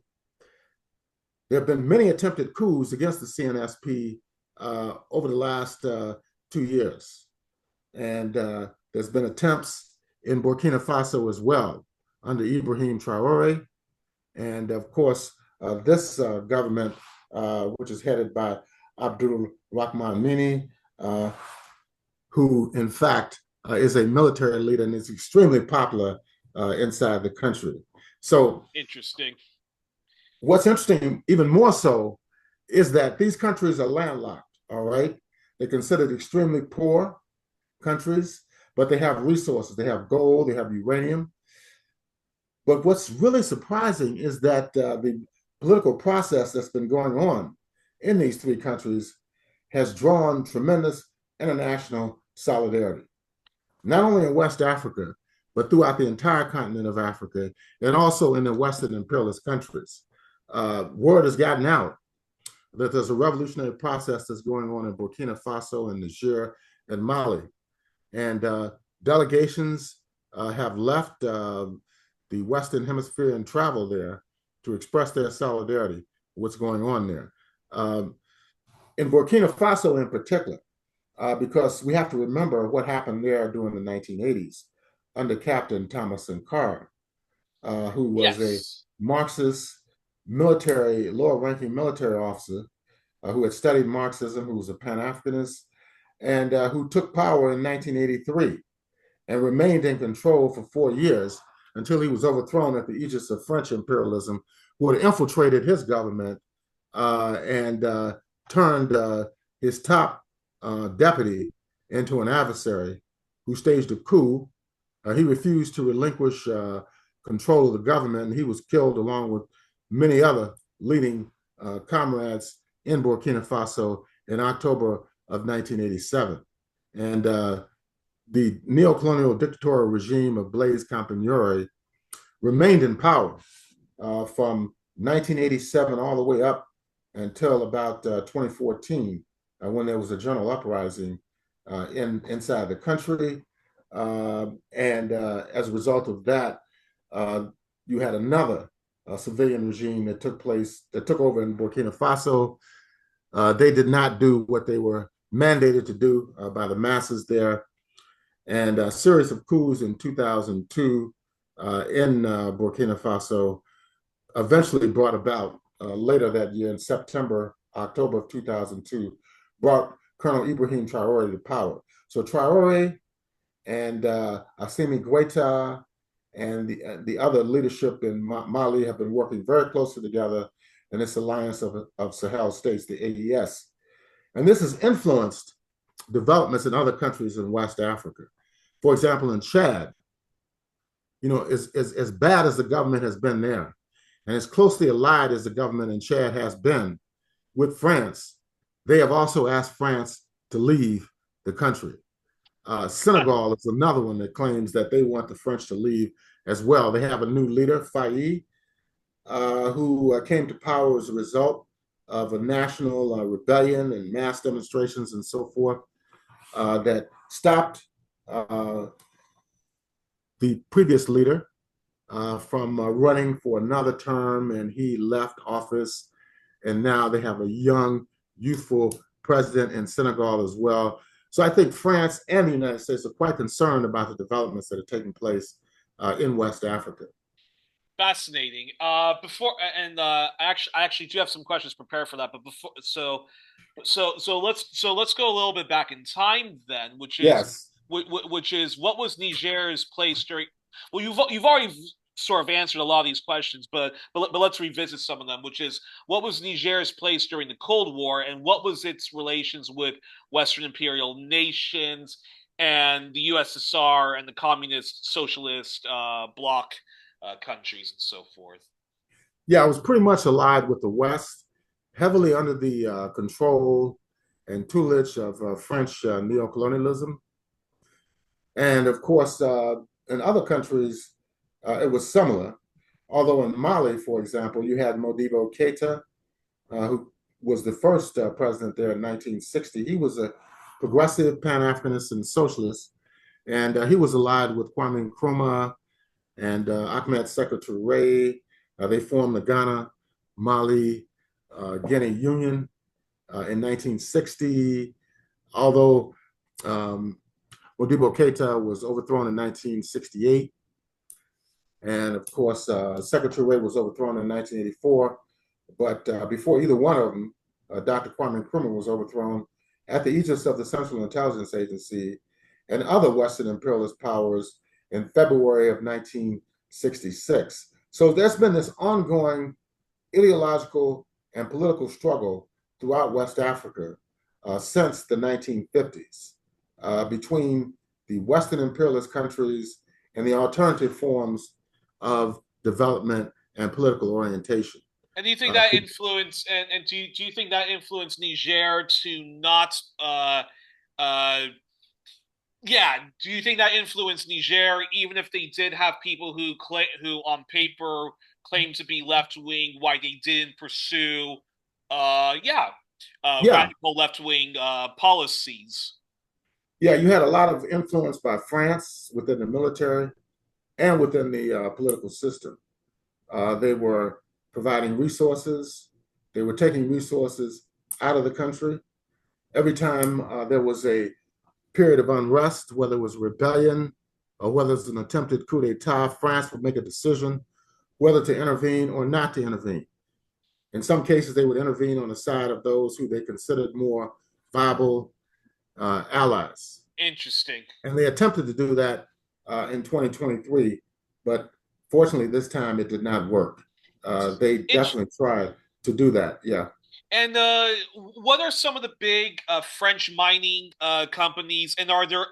There have been many attempted coups against the CNSP over the last 2 years. And there's been attempts in Burkina Faso as well under Ibrahim Traore. And of course, this government, which is headed by Abdul Rahman Mini, who in fact is a military leader and is extremely popular inside the country. So interesting. What's interesting, even more so, is that these countries are landlocked, all right? They're considered extremely poor countries, but they have resources. They have gold, they have uranium. But what's really surprising is that the political process that's been going on in these three countries has drawn tremendous international solidarity, not only in West Africa, but throughout the entire continent of Africa, and also in the Western imperialist countries. Word has gotten out that there's a revolutionary process that's going on in Burkina Faso and Niger and Mali. And delegations have left the Western Hemisphere and traveled there to express their solidarity with what's going on there. In Burkina Faso in particular, because we have to remember what happened there during the 1980s under Captain Thomas Sankara, who was a Marxist military, lower-ranking military officer who had studied Marxism, who was a Pan-Africanist, and who took power in 1983 and remained in control for 4 years until he was overthrown at the aegis of French imperialism, who had infiltrated his government and turned his top deputy into an adversary who staged a coup. He refused to relinquish control of the government, and he was killed along with many other leading comrades in Burkina Faso in October of 1987. And the neocolonial dictatorial regime of Blaise Compaoré remained in power from 1987 all the way up until about 2014, when there was a general uprising inside the country. And as a result of that, you had another civilian regime that took over in Burkina Faso. They did not do what they were mandated to do by the masses there. And a series of coups in 2002 in Burkina Faso eventually brought about later that year in October of 2002, brought Colonel Ibrahim Traore to power. So Traore and Assimi Goïta and the other leadership in Mali have been working very closely together in this alliance of Sahel states, the AES. And this has influenced developments in other countries in West Africa. For example, in Chad, as bad as the government has been there, and as closely allied as the government in Chad has been with France, they have also asked France to leave the country. Senegal is another one that claims that they want the French to leave as well. They have a new leader, Faye, who came to power as a result of a national rebellion and mass demonstrations and so forth that stopped the previous leader from running for another term, and he left office. And now they have a young, youthful president in Senegal as well. So I think France and the United States are quite concerned about the developments that are taking place in West Africa. Fascinating. I actually do have some questions prepared for that, but before let's go a little bit back in time then, Yes. which is what was Niger's place during? Well, you've already sort of answered a lot of these questions, but let's revisit some of them. Which is what was Niger's place during the Cold War, and what was its relations with Western imperial nations and the USSR and the communist socialist bloc countries and so forth? Yeah, I was pretty much allied with the West, heavily under the control and tutelage of French neocolonialism. And of course, in other countries, it was similar. Although in Mali, for example, you had Modibo Keita, who was the first president there in 1960. He was a progressive Pan-Africanist and socialist, and he was allied with Kwame Nkrumah and Ahmed Sékou Touré. They formed the Ghana, Mali, Guinea Union in 1960, although Modibo Keita was overthrown in 1968. And of course, Sékou Touré was overthrown in 1984. But before either one of them, Dr. Kwame Nkrumah was overthrown at the aegis of the Central Intelligence Agency and other Western imperialist powers in February of 1966. So there's been this ongoing ideological and political struggle throughout West Africa since the 1950s between the Western imperialist countries and the alternative forms of development and political orientation. And do you think that influenced and do you think that influenced Niger to not uh yeah, do you think that influenced Niger even if they did have people who on paper claimed to be left wing, why they didn't pursue Yeah, radical left wing policies? yeah, you had a lot of influence by France within the military and within the political system. They were providing resources. They were taking resources out of the country. Every time there was a period of unrest, whether it was rebellion or whether it's an attempted coup d'etat, France would make a decision whether to intervene or not to intervene. In some cases, they would intervene on the side of those who they considered more viable allies. Interesting. And they attempted to do that in 2023, but fortunately, this time it did not work. They definitely tried to do that. Yeah. And what are some of the big French mining companies? And are there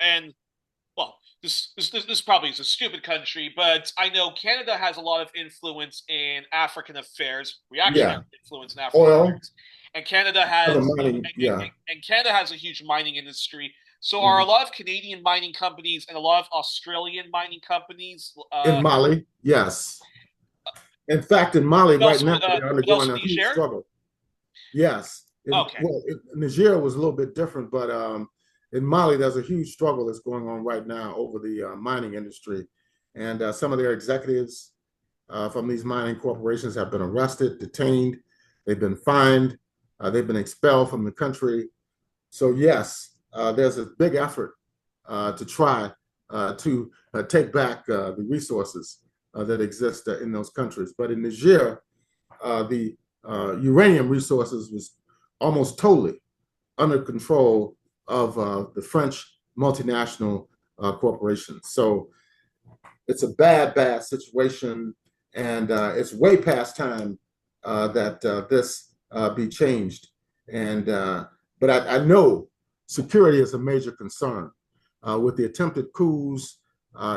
well, this probably is a stupid country, but I know Canada has a lot of influence in African affairs. We actually Yeah. have influence in African Oil. affairs. And Canada Other has mining, yeah. and Canada has a huge mining industry. So are a Mhm. lot of Canadian mining companies and a lot of Australian mining companies, In Mali, yes. In fact, in Mali right now, they're but also undergoing a huge Niger. struggle. Yes. Okay. Niger was a little bit different, but in Mali, there's a huge struggle that's going on right now over the mining industry. And some of their executives from these mining corporations have been arrested, detained, they've been fined, they've been expelled from the country. So, yes, there's a big effort to try to take back the resources that exist in those countries. But in Niger, the uranium resources was almost totally under control of the French multinational corporations. So it's a bad, bad situation, and it's way past time that this be changed. And but I know security is a major concern with the attempted coups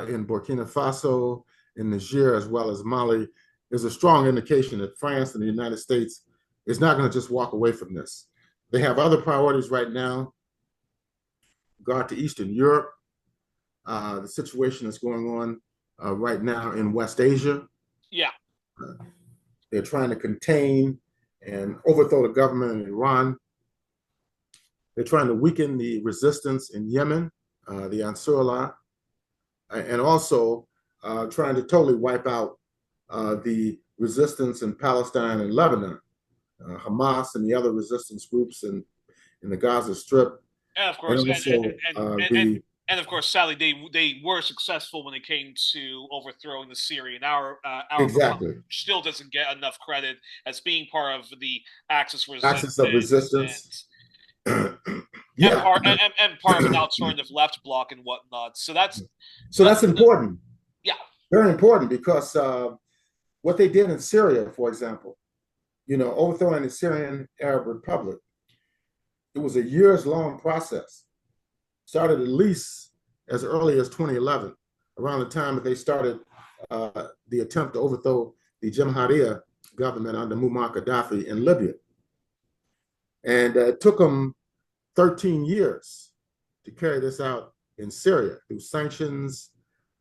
in Burkina Faso, in Niger, as well as Mali. There's a strong indication that France and the United States is not going to just walk away from this. They have other priorities right now. Regard to Eastern Europe, the situation that's going on right now in West Asia. Yeah. They're trying to contain and overthrow the government in Iran. They're trying to weaken the resistance in Yemen, the Ansarullah, and also trying to totally wipe out the resistance in Palestine and Lebanon, Hamas and the other resistance groups in the Gaza Strip, And of and course, also the and of course, sadly, they were successful when it came to overthrowing the Syrian our Republic exactly still doesn't get enough credit as being part of the Axis axis of resistance resistance. Yeah, and part of an alternative left bloc and whatnot. so that's that's important, yeah. very important, because what they did in Syria, for example, overthrowing the Syrian Arab Republic, it was a years long process. Started at least as early as 2011, around the time that they started the attempt to overthrow the Jemhariya government under Muammar Gaddafi in Libya. And it took them 13 years to carry this out in Syria through sanctions,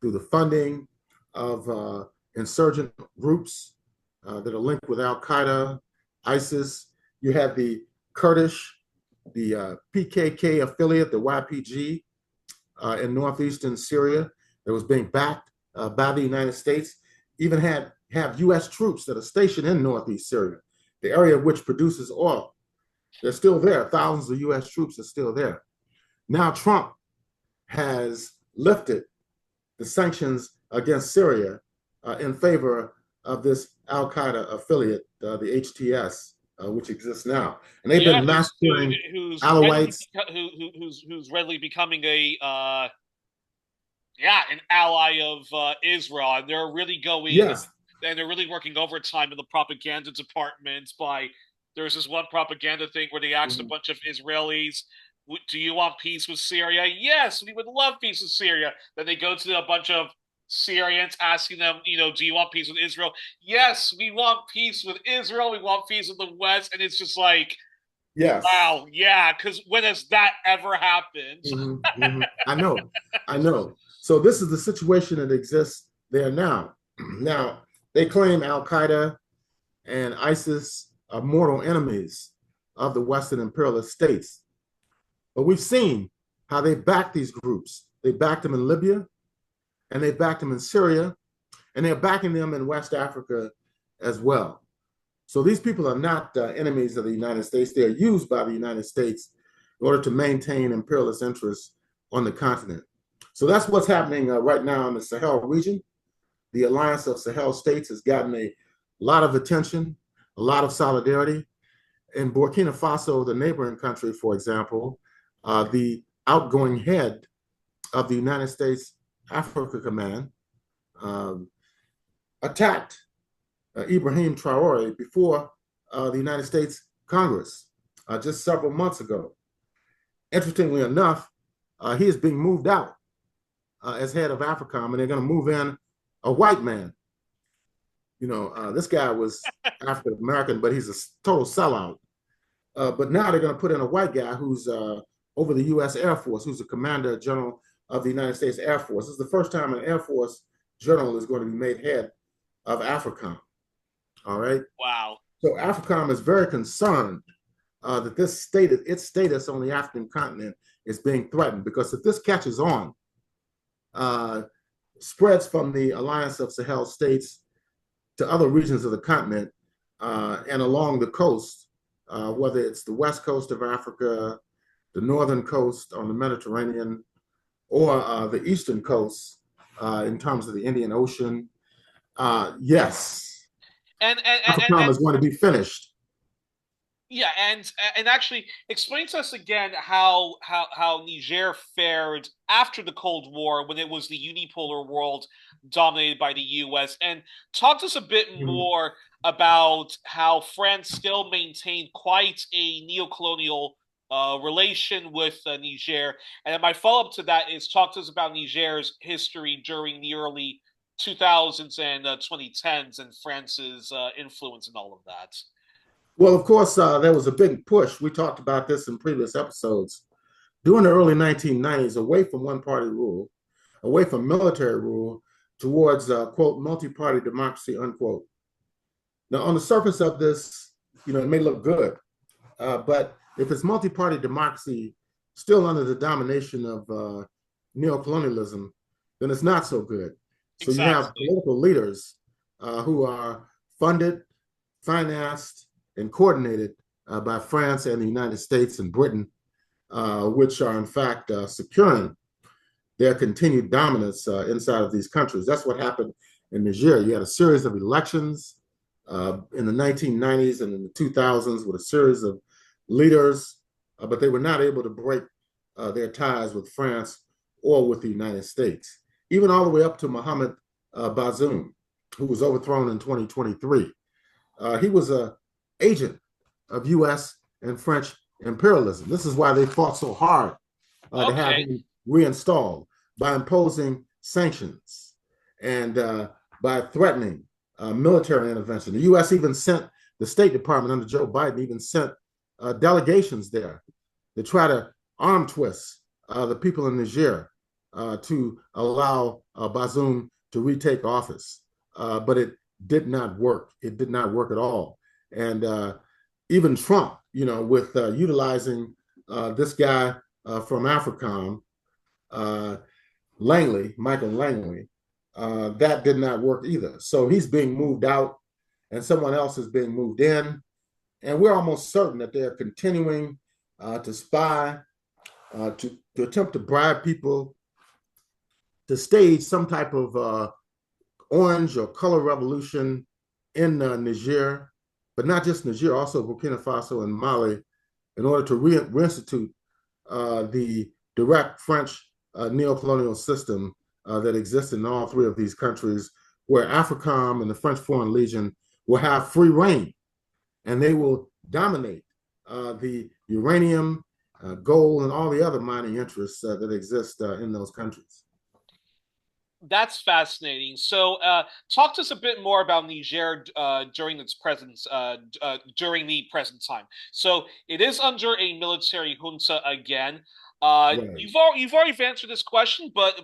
through the funding of insurgent groups that are linked with Al Qaeda, ISIS. You had the Kurdish, the PKK affiliate, the YPG, in northeastern Syria that was being backed by the United States. Even have U.S. troops that are stationed in northeast Syria, the area which produces oil. They're still there. Thousands of U.S. troops are still there. Now Trump has lifted the sanctions against Syria in favor of this Al Qaeda affiliate, the HTS, which exists now, and they've Yeah, been massacring Alawites. who's readily becoming a an ally of Israel, and Yes. they're really working overtime in the propaganda department. By there's this one propaganda thing where they asked a Mhm. bunch of Israelis, "Do you want peace with Syria?" Yes, we would love peace with Syria. Then they go to a bunch of Syrians asking them, "Do you want peace with Israel?" Yes, we want peace with Israel. We want peace with the West, and it's just like, Yes. wow, yeah, because when has that ever happened? I know. I know. So this is the situation that exists there now. Now, they claim Al Qaeda and ISIS are mortal enemies of the Western imperialist states. But we've seen how they backed these groups. They backed them in Libya, and they backed them in Syria, and they're backing them in West Africa as well. So these people are not enemies of the United States. They are used by the United States in order to maintain imperialist interests on the continent. So that's what's happening right now in the Sahel region. The Alliance of Sahel States has gotten a lot of attention, a lot of solidarity. In Burkina Faso, the neighboring country, for example, the outgoing head of the United States Africa Command um, attacked Ibrahim Traore before the United States Congress just several months ago. Interestingly enough, he is being moved out as head of AFRICOM, and they're going to move in a white man. This guy was African American, but he's a total sellout. But now they're going to put in a white guy who's over the U.S. Air Force, who's the Commander General of the United States Air Force. This is the first time an Air Force general is going to be made head of AFRICOM. All right. Wow. So AFRICOM is very concerned that its status on the African continent is being threatened, because if this catches on, spreads from the Alliance of Sahel states to other regions of the continent and along the coast, whether it's the west coast of Africa, the northern coast on the Mediterranean, or the eastern coast in terms of the Indian Ocean, yes, AFRICOM is going to be finished. Yeah, and actually explain to us again how Niger fared after the Cold War when it was the unipolar world dominated by the US, and talk to us a bit more about how France still maintained quite a neocolonial relation with Niger. And then my follow-up to that is talk to us about Niger's history during the early 2000s and 2010s and France's influence in all of that. Well, of course, there was a big push. We talked about this in previous episodes. During the early 1990s, away from one party rule, away from military rule, towards, quote, multi-party democracy, unquote. Now, on the surface of this, it may look good, but if it's multi-party democracy still under the domination of neocolonialism, then it's not so good. So you have political leaders who are funded, financed, and coordinated by France and the United States and Britain, which are in fact securing their continued dominance inside of these countries. That's what happened in Niger. You had a series of elections in the 1990s and in the 2000s with a series of leaders, but they were not able to break their ties with France or with the United States, even all the way up to Mohamed Bazoum, who was overthrown in 2023. He was an agent of U.S. and French imperialism. This is why they fought so hard to have him reinstalled, by imposing sanctions and by threatening military intervention. The U.S. even sent, the State Department under Joe Biden even sent delegations there to try to arm twist the people in Niger to allow Bazoum to retake office. But it did not work. It did not work at all. And even Trump, with utilizing this guy from AFRICOM, Michael Langley, that did not work either. So he's being moved out and someone else is being moved in. And we're almost certain that they're continuing to spy, to attempt to bribe people, to stage some type of orange or color revolution in Niger, but not just Niger, also Burkina Faso and Mali, in order to reinstitute the direct French neocolonial system that exists in all three of these countries, where AFRICOM and the French Foreign Legion will have free reign, and they will dominate the uranium, gold, and all the other mining interests that exist in those countries. That's fascinating. So, talk to us a bit more about Niger during its presence, during the present time. So, it is under a military junta again. Right. You've already answered this question, but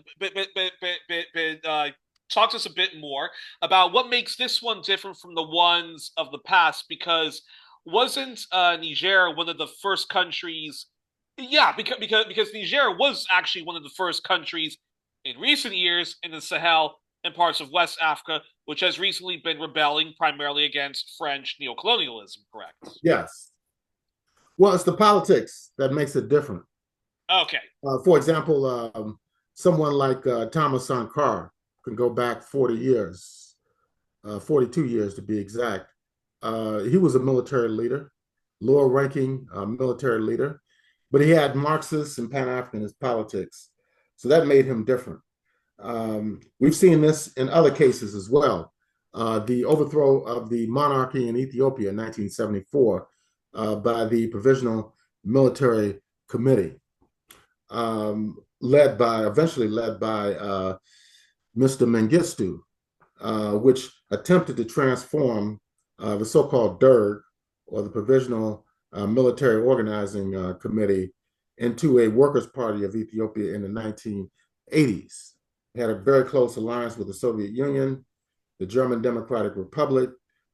talk to us a bit more about what makes this one different from the ones of the past. Because wasn't Niger one of the first countries? Yeah, because Niger was actually one of the first countries in recent years in the Sahel and parts of West Africa, which has recently been rebelling primarily against French neocolonialism, correct? Yes. Well, it's the politics that makes it different. Okay. For example, someone like Thomas Sankara can go back 40 years, 42 years to be exact. He was a military leader, lower-ranking military leader, but he had Marxist and Pan-Africanist politics. So that made him different. We've seen this in other cases as well. The overthrow of the monarchy in Ethiopia in 1974 by the Provisional Military Committee, eventually led by Mr. Mengistu, which attempted to transform the so-called DERG, or the Provisional military organizing committee into a Workers' Party of Ethiopia in the 1980s. He had a very close alliance with the Soviet Union, the German Democratic Republic,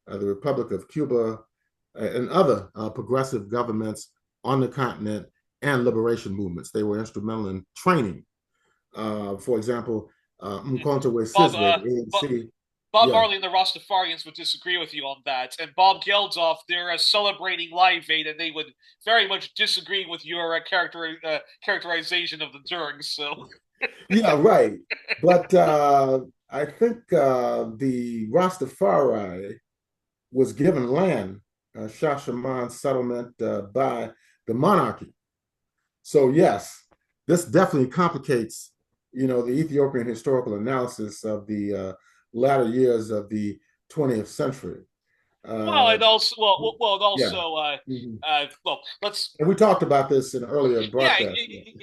the Republic of Cuba, and other progressive governments on the continent and liberation movements. They were instrumental in training. For example, Mkonta Bob, Wesizwe, the ANC. Bob Yeah, Marley and the Rastafarians would disagree with you on that, and Bob Geldof, they're celebrating Live Aid, and they would very much disagree with your characterization of the Derg. So, yeah, right. But I think the Rastafari was given land, Shashaman settlement by the monarchy. So yes, this definitely complicates, the Ethiopian historical analysis of the latter years of the 20th century. well, Uh, it also it yeah. also Mhm. well, let's And we talked about this in earlier yeah, broadcasts.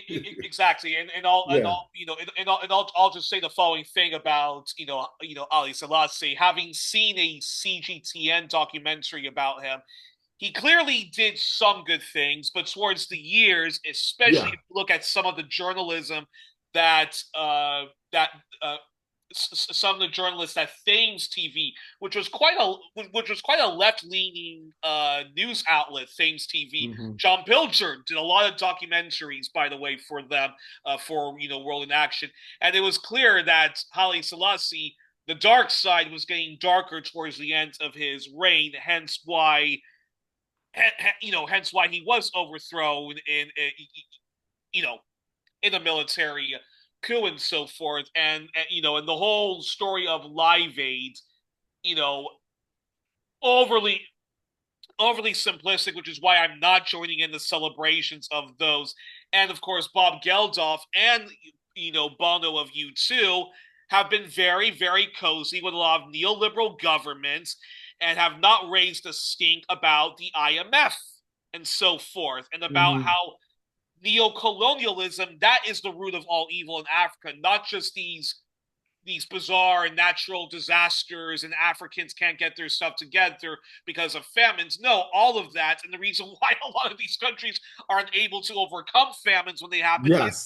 exactly, and Yeah. all and I'll just say the following thing about Ali Selassie, having seen a CGTN documentary about him. He clearly did some good things, but towards the years, especially Yeah. if you look at some of the journalism that that some of the journalists at Thames TV, which was quite a left leaning news outlet, Thames TV. Hmm. John Pilger did a lot of documentaries, by the way, for them for World in Action, and it was clear that Haile Selassie, the dark side, was getting darker towards the end of his reign. Hence why he was overthrown in you know in a military coup and so forth, and the whole story of Live Aid, you know, overly overly simplistic, which is why I'm not joining in the celebrations of those. And of course, Bob Geldof and Bono of U2 have been very, very cozy with a lot of neoliberal governments and have not raised a stink about the IMF and so forth, and about Hmm. how neo-colonialism, that is the root of all evil in Africa, not just these bizarre and natural disasters and Africans can't get their stuff together because of famines. No, all of that. And the reason why a lot of these countries aren't able to overcome famines when they happen Yes.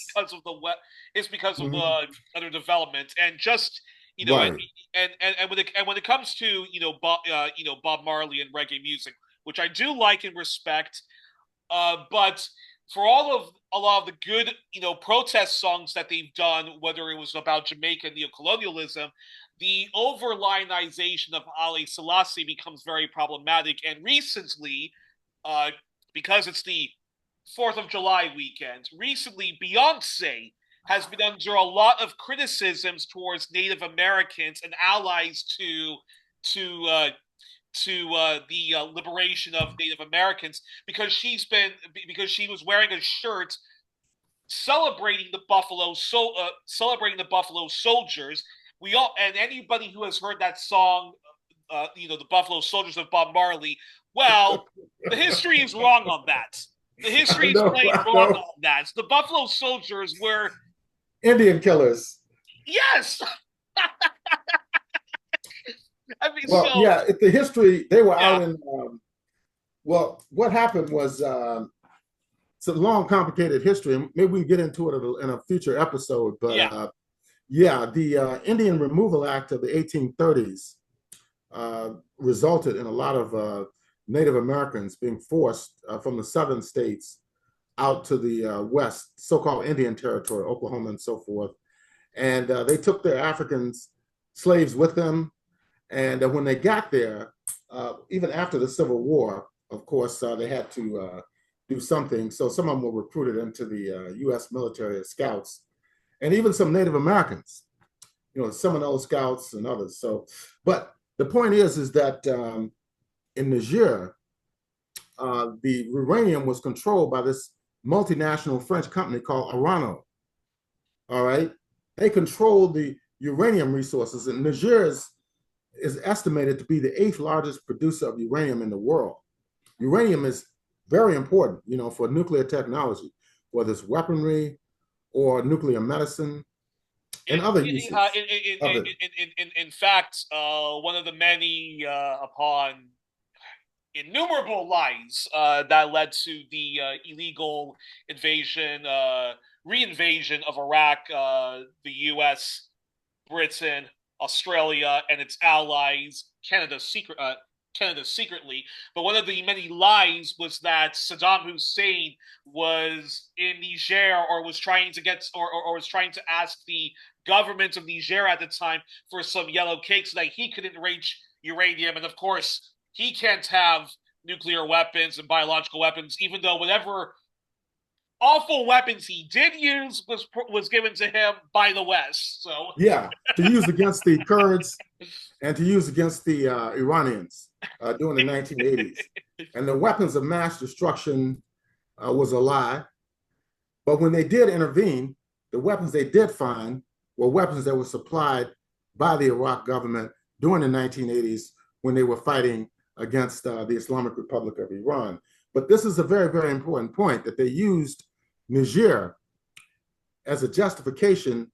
is because of Hmm. other development. And just you know Right. and when it comes to Bob Marley and reggae music, which I do like and respect, but for a lot of the good, protest songs that they've done, whether it was about Jamaican neocolonialism, the overlionization of Ali Selassie becomes very problematic. And recently, uh, because it's the 4th of July weekend, recently Beyonce has been under a lot of criticisms towards Native Americans and allies to the liberation of Native Americans, because she was wearing a shirt celebrating the Buffalo Soldiers. We all, and anybody who has heard that song, the Buffalo Soldiers of Bob Marley. Well, the history is wrong on that. The I history is know, plain I wrong know. on that. The Buffalo Soldiers were, Indian killers. yes. I mean, Well, so yeah, the history, they were yeah, out in, well, what happened was it's a long, complicated history. And maybe we can get into it in a future episode. But yeah. yeah, the Indian Removal Act of the 1830s resulted in a lot of Native Americans being forced from the southern states out to the west, so-called Indian Territory, Oklahoma and so forth. And they took their Africans slaves with them. And when they got there, even after the Civil War, of course, they had to do something. So some of them were recruited into the U.S. military as scouts, and even some Native Americans, Seminole scouts and others. So, but the point is that in Niger, the uranium was controlled by this multinational French company called Orano. All right, they controlled the uranium resources, and Niger is estimated to be the eighth largest producer of uranium in the world. Uranium is very important, for nuclear technology, whether it's weaponry or nuclear medicine and other uses of it. In fact, one of the many upon innumerable lies that led to the illegal invasion, reinvasion of Iraq, the U.S., Britain, Australia, and its allies, Canada secretly. But one of the many lies was that Saddam Hussein was in Niger, or was trying to get, or was trying to ask the government of Niger at the time for some yellow cake so that he could enrich uranium. And of course, he can't have nuclear weapons and biological weapons, even though whatever awful weapons he did use was given to him by the West. So Yeah, to use against the Kurds and to use against the Iranians during the 1980s. And the weapons of mass destruction was a lie. But when they did intervene, the weapons they did find were weapons that were supplied by the Iraq government during the 1980s when they were fighting against the Islamic Republic of Iran. But this is a very, very important point, that they used Niger as a justification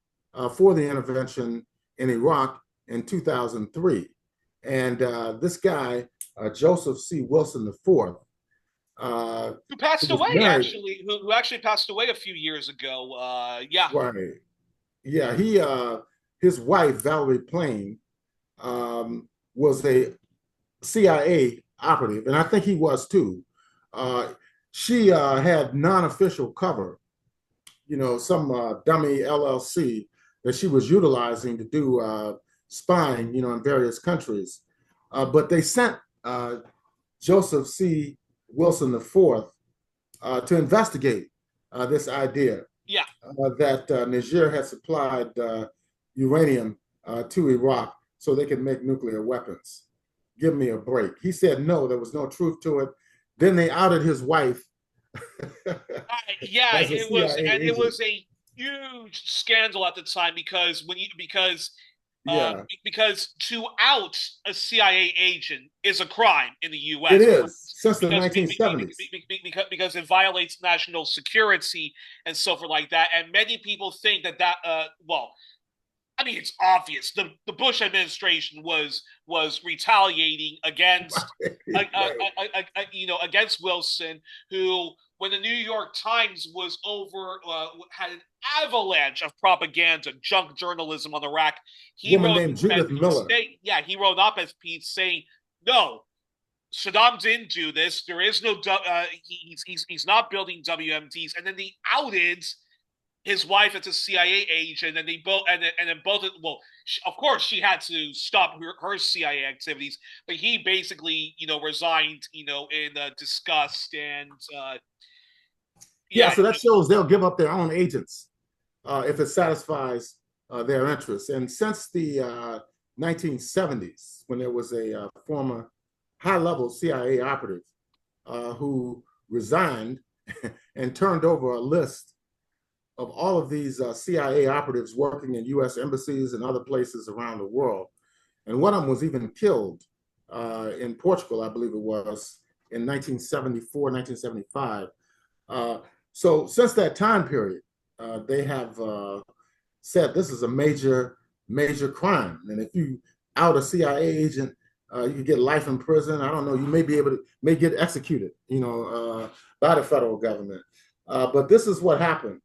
for the intervention in Iraq in 2003. And this guy, Joseph C. Wilson IV, who passed who was away married, actually, who actually passed away a few years ago. Yeah. right? Yeah, he his wife Valerie Plame was a CIA operative, and I think he was too. She had non-official cover, some dummy LLC that she was utilizing to do spying, in various countries. But they sent Joseph C. Wilson IV to investigate this idea Yeah. that Niger had supplied uranium to Iraq so they could make nuclear weapons. Give me a break. He said no, there was no truth to it. Then they outed his wife Yeah, as a it was, CIA and it agent. was a huge scandal at the time because uh, Yeah, because to out a CIA agent is a crime in the it U.S. is since the because 1970s. because it violates national security and so forth like that. And many people think well, I mean, it's obvious. The Bush administration was retaliating against Right. against Wilson, who, when the New York Times was had an avalanche of propaganda, junk journalism on Iraq, he Woman wrote named an Judith piece Miller. saying, yeah, he wrote an op-ed piece saying, no, Saddam didn't do this. There is no, he's not building WMDs, and then they outed his wife as a CIA agent, and they both, and then both. Well, of course, she had to stop her CIA activities, but he basically, resigned, in disgust and Yeah, yeah, so that shows they'll give up their own agents if it satisfies their interests. And since the 1970s, when there was a former high-level CIA operative who resigned and turned over a list of all of these CIA operatives working in U.S. embassies and other places around the world. And one of them was even killed in Portugal, I believe it was, in 1974, 1975. So since that time period, they have said this is a major, major crime. And if you out a CIA agent, you could get life in prison. I don't know. You may get executed, by the federal government. But this is what happened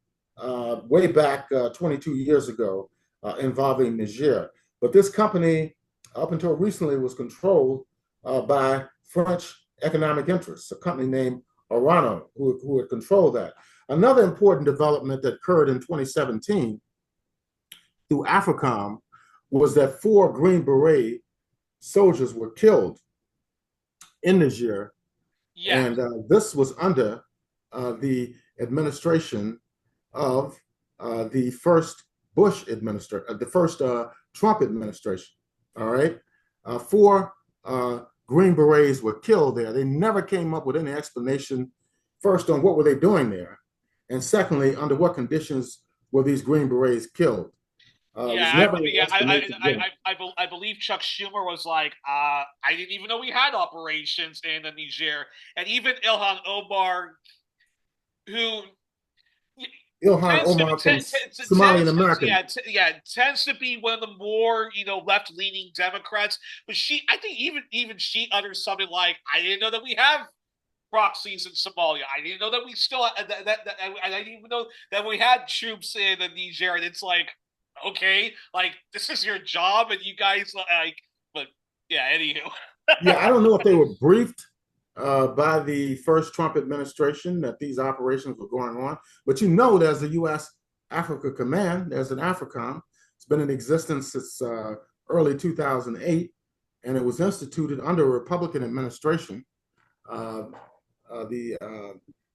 way back 22 years ago involving Niger. But this company, up until recently, was controlled by French economic interests, a company named Orano, who had controlled that. Another important development that occurred in 2017 through AFRICOM was that 4 Green Beret soldiers were killed in Niger, yeah, and this was under the administration of the first Bush administration, the first Trump administration. All right, 4 Green Berets were killed there. They never came up with any explanation, first, on what were they doing there, and secondly, under what conditions were these Green Berets killed. It was yeah, never an explanation given. I believe Chuck Schumer was like, I didn't even know we had operations in the Niger, and even Ilhan Omar, who Ilhan tends to Omar from Somalian tends American. tends to be one of the more left leaning Democrats. But I think even she utters something like, "I didn't know that we have proxies in Somalia. I didn't know that we still I didn't even know that we had troops in Niger." And it's like, okay, like this is your job, and you guys like, but yeah. Anywho, Yeah, I don't know if they were briefed by the first Trump administration that these operations were going on, but there's a U.S. Africa Command, there's an AFRICOM. It's been in existence since early 2008, and it was instituted under a Republican administration. Uh, the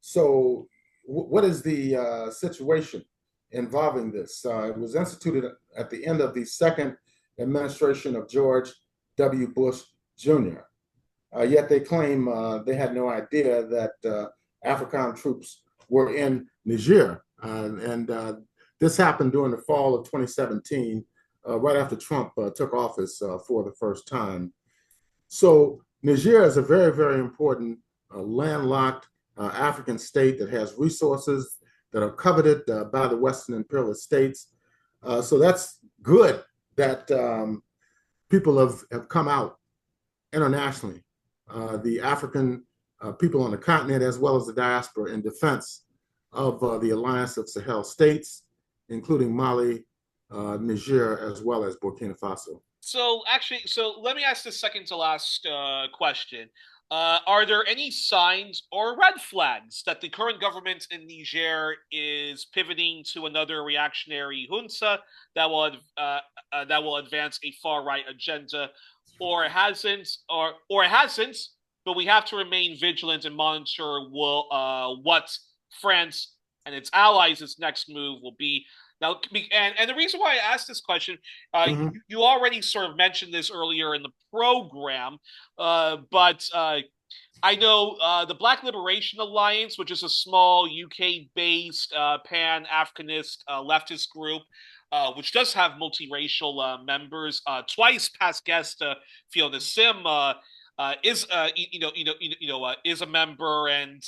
so, what is the situation involving this? It was instituted at the end of the second administration of George W. Bush Jr. Yet they claim they had no idea that AFRICOM troops were in Niger. And this happened during the fall of 2017, right after Trump took office for the first time. So Niger is a very, very important landlocked African state that has resources that are coveted by the Western imperialist states. So that's good that people have come out internationally, the African people on the continent, as well as the diaspora, in defense of the Alliance of Sahel states, including Mali, Niger, as well as Burkina Faso. So let me ask the second to last question. Are there any signs or red flags that the current government in Niger is pivoting to another reactionary junta that will advance a far right agenda, or it hasn't, or it hasn't? But we have to remain vigilant and monitor what France and its allies' next move will be. Now, and the reason why I asked this question, Mm-hmm. you already sort of mentioned this earlier in the program, but I know the Black Liberation Alliance, which is a small UK-based pan-Africanist leftist group, which does have multiracial members. Twice past guest Fiona Sim is is a member, and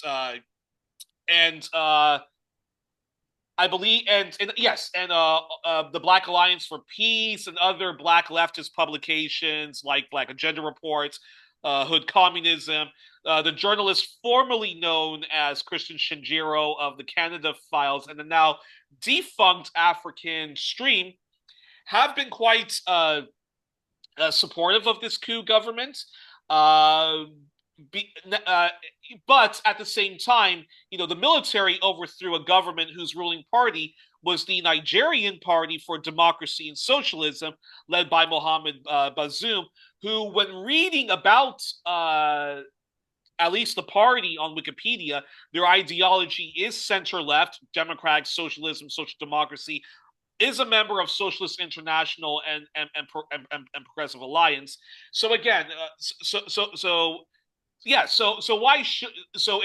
I believe, and yes, and the Black Alliance for Peace and other Black leftist publications like Black Agenda Reports, Hood Communism, the journalist formerly known as Christian Shinjiro of the Canada Files, and the now defunct African Stream have been quite supportive of this coup government. Uh, be, uh, but at the same time, the military overthrew a government whose ruling party was the Nigerian Party for Democracy and Socialism, led by Mohamed Bazoum, who, when reading about at least the party on Wikipedia, their ideology is center left, democratic socialism, social democracy, is a member of Socialist International and Progressive Alliance. So again, yeah. So why should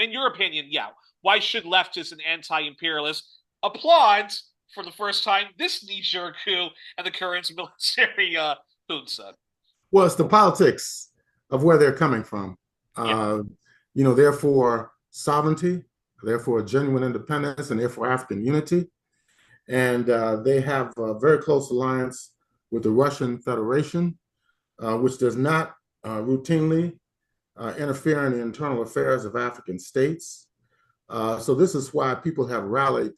in your opinion, yeah, why should leftists and anti-imperialists applaud for the first time this Niger coup and the current military junta? Well, it's the politics of where they're coming from. Yeah. Therefore sovereignty, therefore genuine independence, and therefore African unity. And they have a very close alliance with the Russian Federation, which does not routinely interfere in the internal affairs of African states. So this is why people have rallied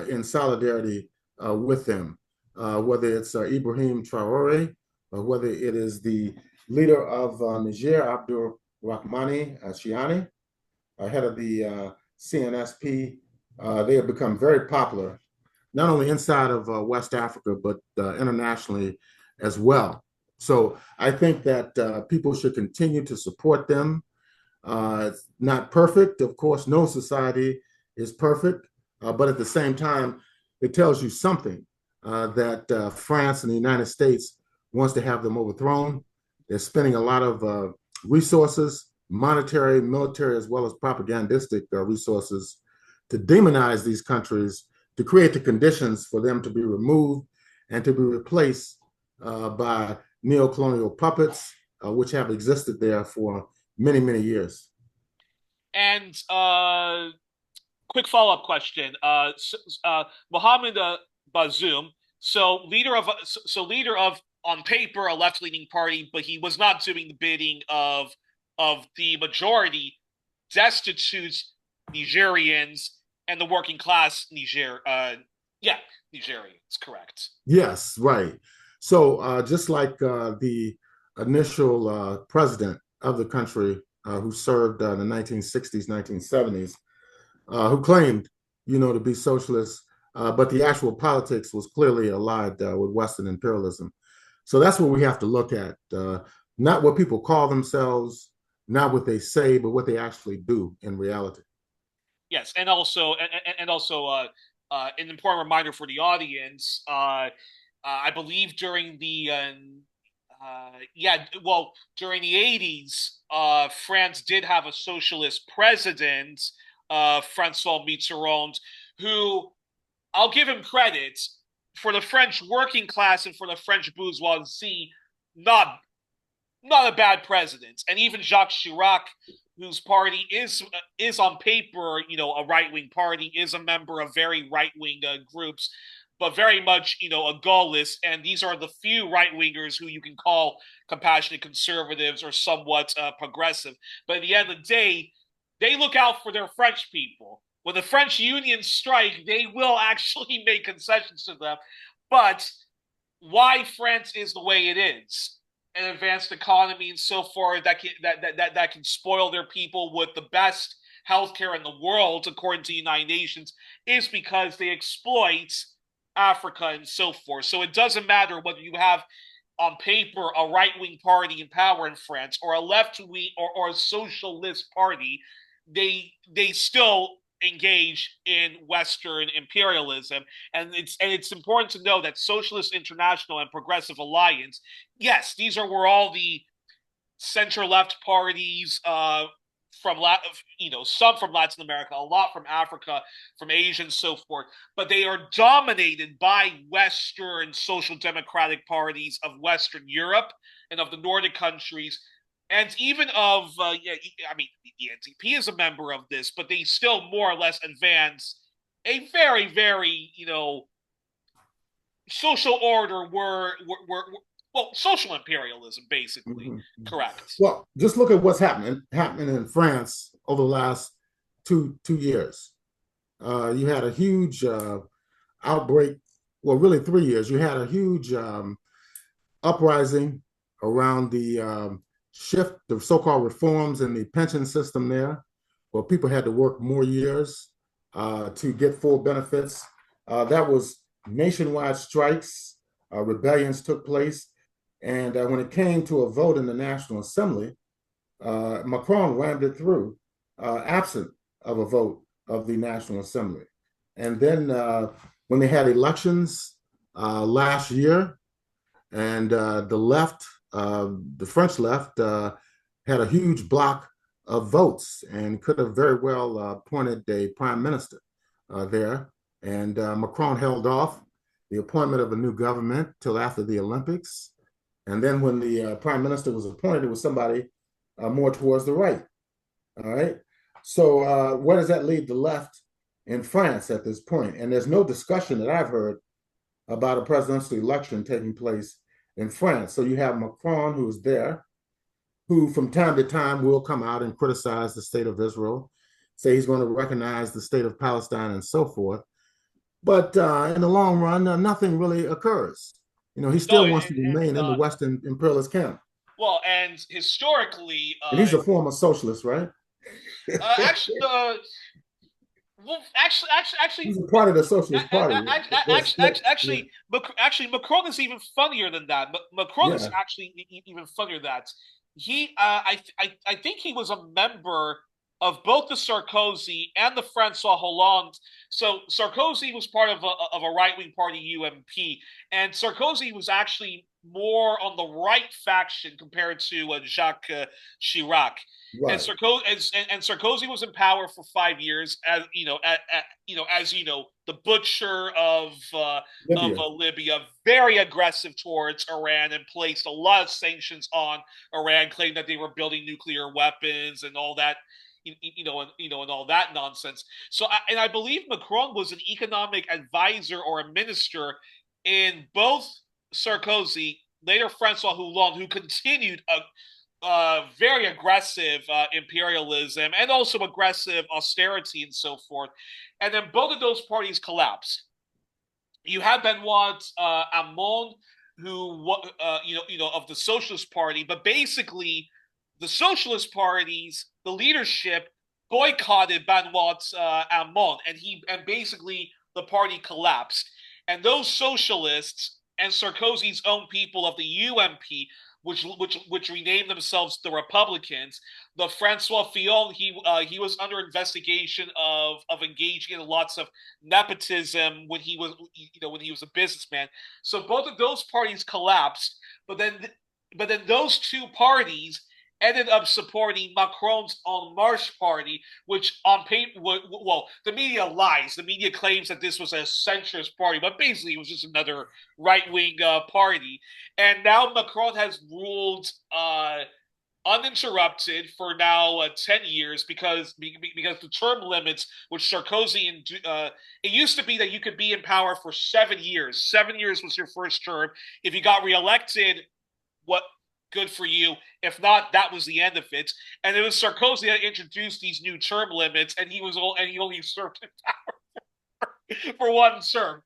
in solidarity with them, whether it's Ibrahim Traore, or whether it is the leader of Niger, Abdul Rahmani Chiani, head of the CNSP. They have become very popular, not only inside of West Africa, but internationally as well. So I think that people should continue to support them. It's not perfect. Of course, no society is perfect. But at the same time, it tells you something that France and the United States wants to have them overthrown. They're spending a lot of resources, monetary, military, as well as propagandistic resources to demonize these countries, to create the conditions for them to be removed and to be replaced by neo-colonial puppets, which have existed there for many, many years. And quick follow-up question. Mohammed Bazoum, leader of on paper a left-leaning party, but he was not doing the bidding of the majority, destitutes Nigerians and the working class yeah, Nigerians, correct. Yes, right. So just like the initial president of the country who served in the 1960s, 1970s, who claimed, to be socialist, but the actual politics was clearly allied with Western imperialism. So that's what we have to look at, not what people call themselves, not what they say, but what they actually do in reality. Yes, and also an important reminder for the audience. I believe during the during the 80s, France did have a socialist president, Francois Mitterrand, who I'll give him credit for the French working class and for the French bourgeoisie, not not a bad president. And even Jacques Chirac, whose party is on paper, a right wing party, is a member of very right wing groups, but very much, a Gaullist. And these are the few right wingers who you can call compassionate conservatives or somewhat progressive. But at the end of the day, they look out for their French people. When the French unions strike, they will actually make concessions to them. But why France is the way it is, an advanced economy and so forth that can spoil their people with the best healthcare in the world, according to the United Nations, is because they exploit Africa and so forth. So it doesn't matter whether you have on paper a right wing party in power in France or a left wing or a socialist party, they still engage in Western imperialism. And it's important to know that Socialist International and Progressive Alliance, yes, these are where all the center left parties from some from Latin America, a lot from Africa, from Asia, and so forth. But they are dominated by Western social democratic parties of Western Europe and of the Nordic countries, and even of I mean, the NDP is a member of this, but they still more or less advance a very, very social order well, social imperialism, basically. Mhm. Correct. Well, just look at what's happening in France over the last two years. You had a huge outbreak. Well, really 3 years. You had a huge uprising around the shift, the so-called reforms in the pension system there, where people had to work more years to get full benefits. That was nationwide strikes, rebellions took place. And when it came to a vote in the National Assembly, Macron rammed it through, absent of a vote of the National Assembly. And then when they had elections last year, and the left, the French left, had a huge block of votes and could have very well appointed a prime minister there. And Macron held off the appointment of a new government till after the Olympics. And then when the prime minister was appointed, it was somebody more towards the right. All right. So where does that leave the left in France at this point? And there's no discussion that I've heard about a presidential election taking place in France. So you have Macron, who is there, who from time to time will come out and criticize the state of Israel, say he's going to recognize the state of Palestine and so forth. But in the long run, nothing really occurs. He No, still wants to remain in the Western imperialist camp. well, and historically, And he's a former socialist, right? actually, well, He's a part of the Socialist Party. actually, Macron is even funnier than that. Macron is Yeah, actually even funnier than that. I think he was a member of both the Sarkozy and the Francois Hollande. So Sarkozy was part of a right wing party, UMP, and Sarkozy was actually more on the right faction compared to Jacques Chirac. And right. Sarkozy was in power for 5 years, as the butcher of Libya. Libya, very aggressive towards Iran and placed a lot of sanctions on Iran, claiming that they were building nuclear weapons and all that. and all that nonsense. So, I believe Macron was an economic advisor or a minister in both Sarkozy, later Francois Hollande, who continued a very aggressive imperialism and also aggressive austerity and so forth. And then both of those parties collapsed. You have Benoit Hamon, who of the Socialist Party, but basically the Socialist parties, the leadership boycotted Benoit Hamon, and basically the party collapsed. And those socialists and Sarkozy's own people of the UMP, which renamed themselves the Republicans, the Francois Fillon, he was under investigation of engaging in lots of nepotism when he was a businessman. So both of those parties collapsed, but then those two parties ended up supporting Macron's En Marche party, which on paper, well, the media lies. The media claims that this was a centrist party, but basically it was just another right-wing party. And now Macron has ruled uninterrupted for now 10 years because the term limits, which Sarkozy and it used to be that you could be in power for 7 years. 7 years was your first term. If you got reelected, what good for you. If not, that was the end of it. And it was Sarkozy that introduced these new term limits, and he only served in power for one term.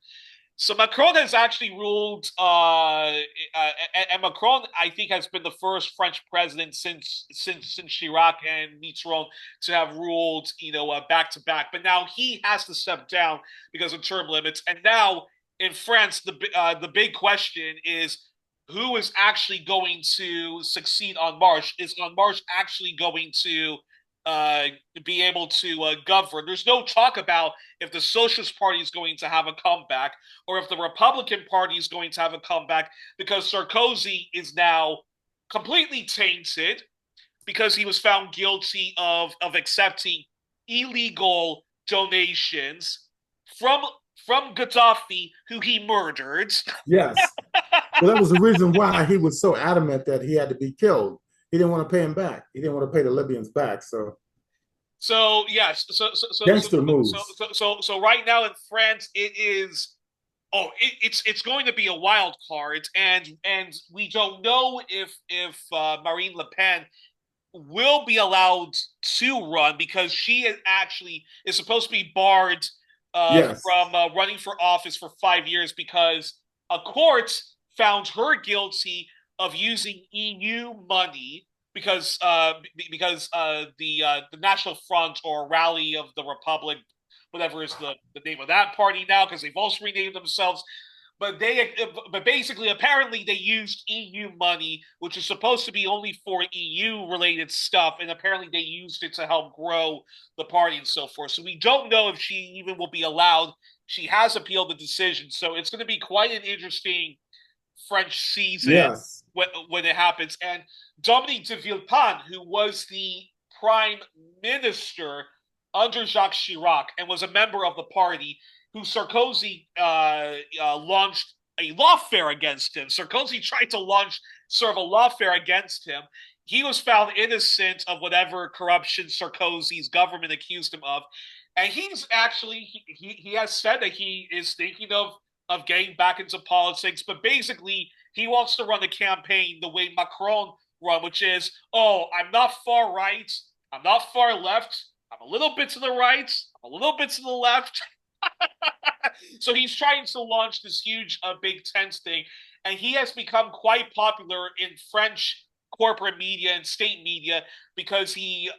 So Macron has actually ruled, and Macron, I think, has been the first French president since Chirac and Mitterrand to have ruled, back to back. But now he has to step down because of term limits. And now in France, the big question is who is actually going to succeed En Marche? Is En Marche actually going to be able to govern? There's no talk about if the Socialist Party is going to have a comeback or if the Republican Party is going to have a comeback, because Sarkozy is now completely tainted because he was found guilty of accepting illegal donations from Gaddafi, who he murdered. Yes. Well, that was the reason why he was so adamant that he had to be killed. He didn't want to pay him back. He didn't want to pay the Libyans back. So yes, Gangster moves. So right now in France, it is. It's going to be a wild card, and we don't know if Marine Le Pen will be allowed to run because she is supposed to be barred Yes. from running for office for 5 years because a court found her guilty of using EU money because the National Front or Rally of the Republic, whatever is the name of that party now, because they've also renamed themselves. But basically, apparently, they used EU money, which is supposed to be only for EU-related stuff, and apparently they used it to help grow the party and so forth. So we don't know if she even will be allowed. She has appealed the decision, so it's going to be quite an interesting French season Yes. when it happens. And Dominique de Villepin, who was the prime minister under Jacques Chirac and was a member of the party, who Sarkozy launched a lawfare against him. Sarkozy tried to launch sort of a lawfare against him. He was found innocent of whatever corruption Sarkozy's government accused him of. And he's actually, he has said that he is thinking of getting back into politics, but basically he wants to run a campaign the way Macron run, which is, I'm not far right, I'm not far left, I'm a little bit to the right, I'm a little bit to the left. So he's trying to launch this huge Big Tent thing, and he has become quite popular in French corporate media and state media because he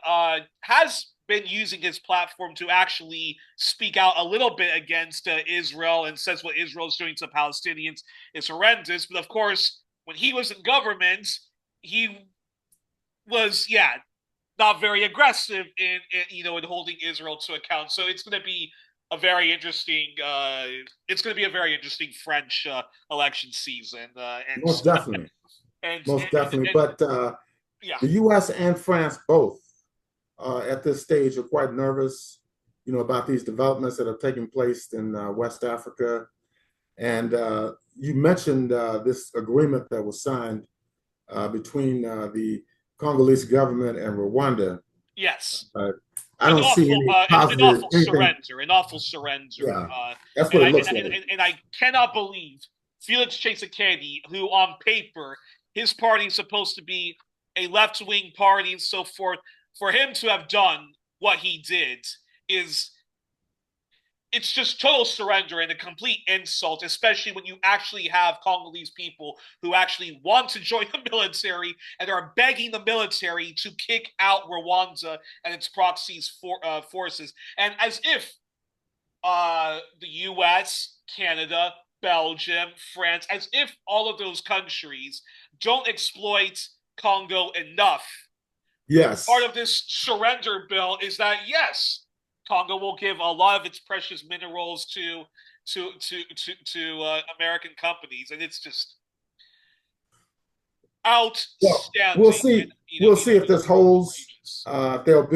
has been using his platform to actually speak out a little bit against Israel and says what Israel is doing to Palestinians is horrendous. But of course, when he was in government, he was, not very aggressive in holding Israel to account. So it's going to be a very interesting. It's going to be a very interesting French election season. And Most definitely. Most definitely. But the U.S. and France both at this stage are quite nervous, about these developments that are taking place in West Africa. And you mentioned this agreement that was signed between the Congolese government and Rwanda. Yes. Uh, I don't see any positive anything. An awful surrender. Yeah, that's what it looks like. And I cannot believe Felix Tshisekedi, who on paper his party is supposed to be a left wing party and so forth, for him to have done what he did is it's just total surrender and a complete insult, especially when you actually have Congolese people who actually want to join the military and are begging the military to kick out Rwanda and its forces. And as if the US, Canada, Belgium, France, as if all of those countries don't exploit Congo enough. Part Yes. of this surrender bill is that, yes, Congo will give a lot of its precious minerals to American companies, and it's just Well, we'll outstanding see. and We'll see if this holds. outrageous. There'll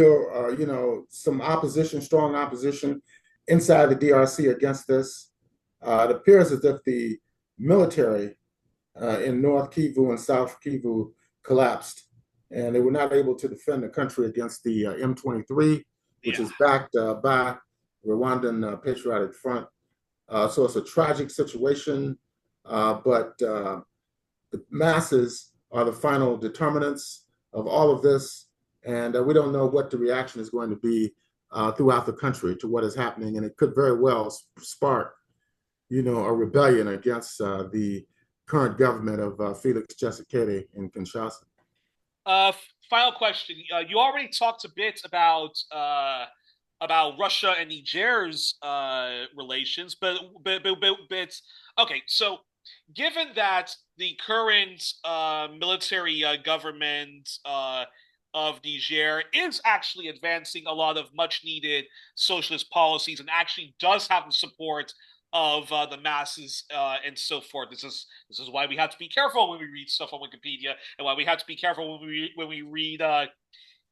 be, some opposition, strong opposition inside the DRC against this. It appears as if the military in North Kivu and South Kivu collapsed, and they were not able to defend the country against the M23, which Yeah. is backed by Rwandan Patriotic Front. So it's a tragic situation, but the masses are the final determinants of all of this, and we don't know what the reaction is going to be throughout the country to what is happening, and it could very well spark, a rebellion against the current government of Felix Tshisekedi in Kinshasa. Uh, Final question. You already talked a bit about Russia and Niger's relations, but okay. So, given that the current military government of Niger is actually advancing a lot of much needed socialist policies and actually does have the support of the masses and so forth. This is why we have to be careful when we read stuff on Wikipedia, and why we have to be careful when we read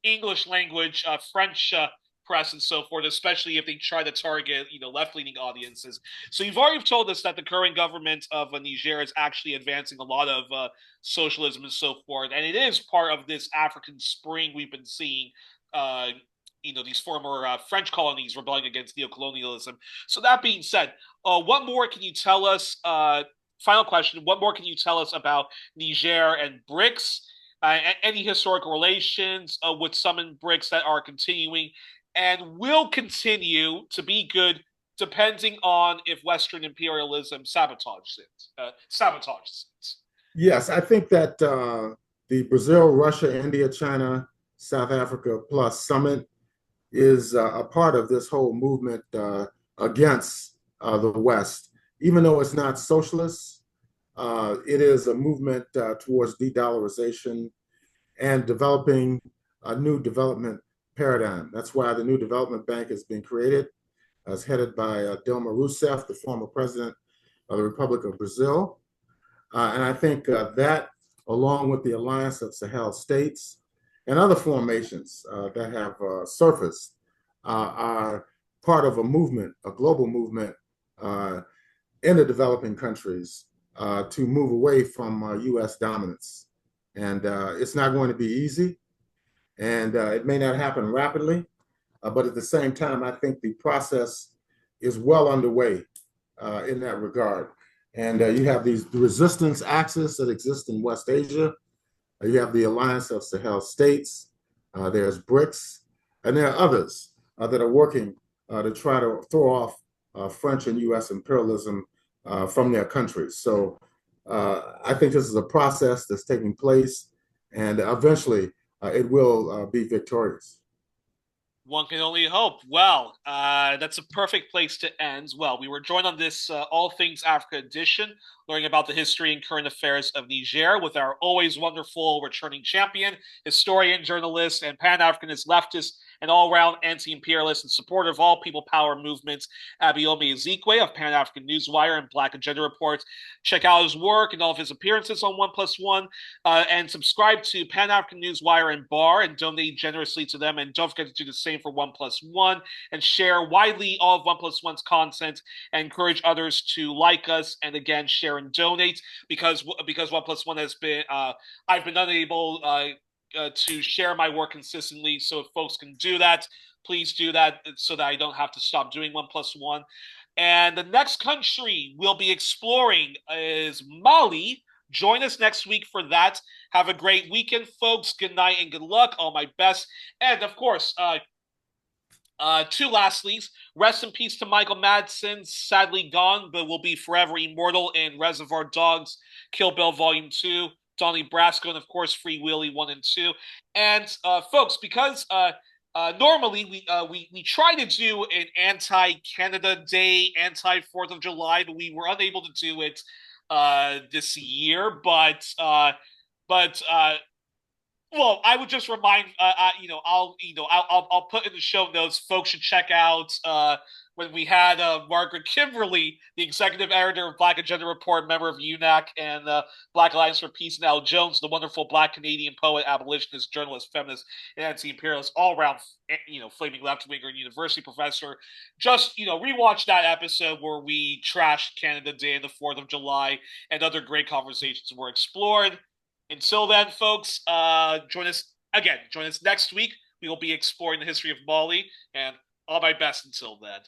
English language, French press, and so forth, especially if they try to target left leaning audiences. So you've already told us that the current government of Niger is actually advancing a lot of socialism and so forth, and it is part of this African Spring we've been seeing. These former French colonies rebelling against neocolonialism. So that being said, what more can you tell us? Final question: what more can you tell us about Niger and BRICS? Any historical relations with some in BRICS that are continuing and will continue to be good, depending on if Western imperialism sabotages it. Sabotages it. Yes, I think that the Brazil, Russia, India, China, South Africa Plus Summit is a part of this whole movement against the West. Even though it's not socialist, it is a movement towards de-dollarization and developing a new development paradigm. That's why the new development bank has been created. It's headed by Dilma Rousseff, the former president of the Republic of Brazil. And I think that, along with the Alliance of Sahel States and other formations that have surfaced, are part of a movement, a global movement in the developing countries to move away from US dominance. And it's not going to be easy, and it may not happen rapidly, but at the same time, I think the process is well underway in that regard. And you have the resistance axis that exists in West Asia. You have the Alliance of Sahel States. There's BRICS, and there are others that are working to try to throw off French and U.S. imperialism from their countries. So I think this is a process that's taking place, and eventually it will be victorious. One can only hope. Well, that's a perfect place to end. Well, we were joined on this All Things Africa edition, learning about the history and current affairs of Niger with our always wonderful returning champion, historian, journalist, and Pan Africanist leftist and all round anti imperialist and supporter of all people power movements, Abayomi Azikiwe of Pan African Newswire and Black Agenda Reports. Check out his work and all of his appearances on One Plus One, and subscribe to Pan African Newswire and Bar and donate generously to them. And don't forget to do the same for One Plus One and share widely all of One Plus One's content and encourage others to like us and again share and donate because One Plus One has been I've been unable to share my work consistently. So if folks can do that, please do that so that I don't have to stop doing 1+1. And the next country we'll be exploring is Mali. Join us next week for that. Have a great weekend, folks. Good night and good luck. All my best. And of course, two lastlies. Rest in peace to Michael Madsen, sadly gone, but will be forever immortal in Reservoir Dogs, Kill Bill Volume 2, Donnie Brasco, and of course Free Willy 1 and 2. And folks, because normally we try to do an anti-Canada Day, anti-4th of July, but we were unable to do it this year. But well, I would just remind, I'll put in the show notes. Folks should check out when we had Margaret Kimberly, the executive editor of Black Agenda Report, member of UNAC and Black Alliance for Peace, and Al Jones, the wonderful Black Canadian poet, abolitionist, journalist, feminist, and anti-imperialist, all around, flaming left-winger and university professor. Just rewatch that episode where we trashed Canada Day and the 4th of July, and other great conversations were explored. Until then, folks, join us again. Join us next week. We will be exploring the history of Mali, and all my best until then.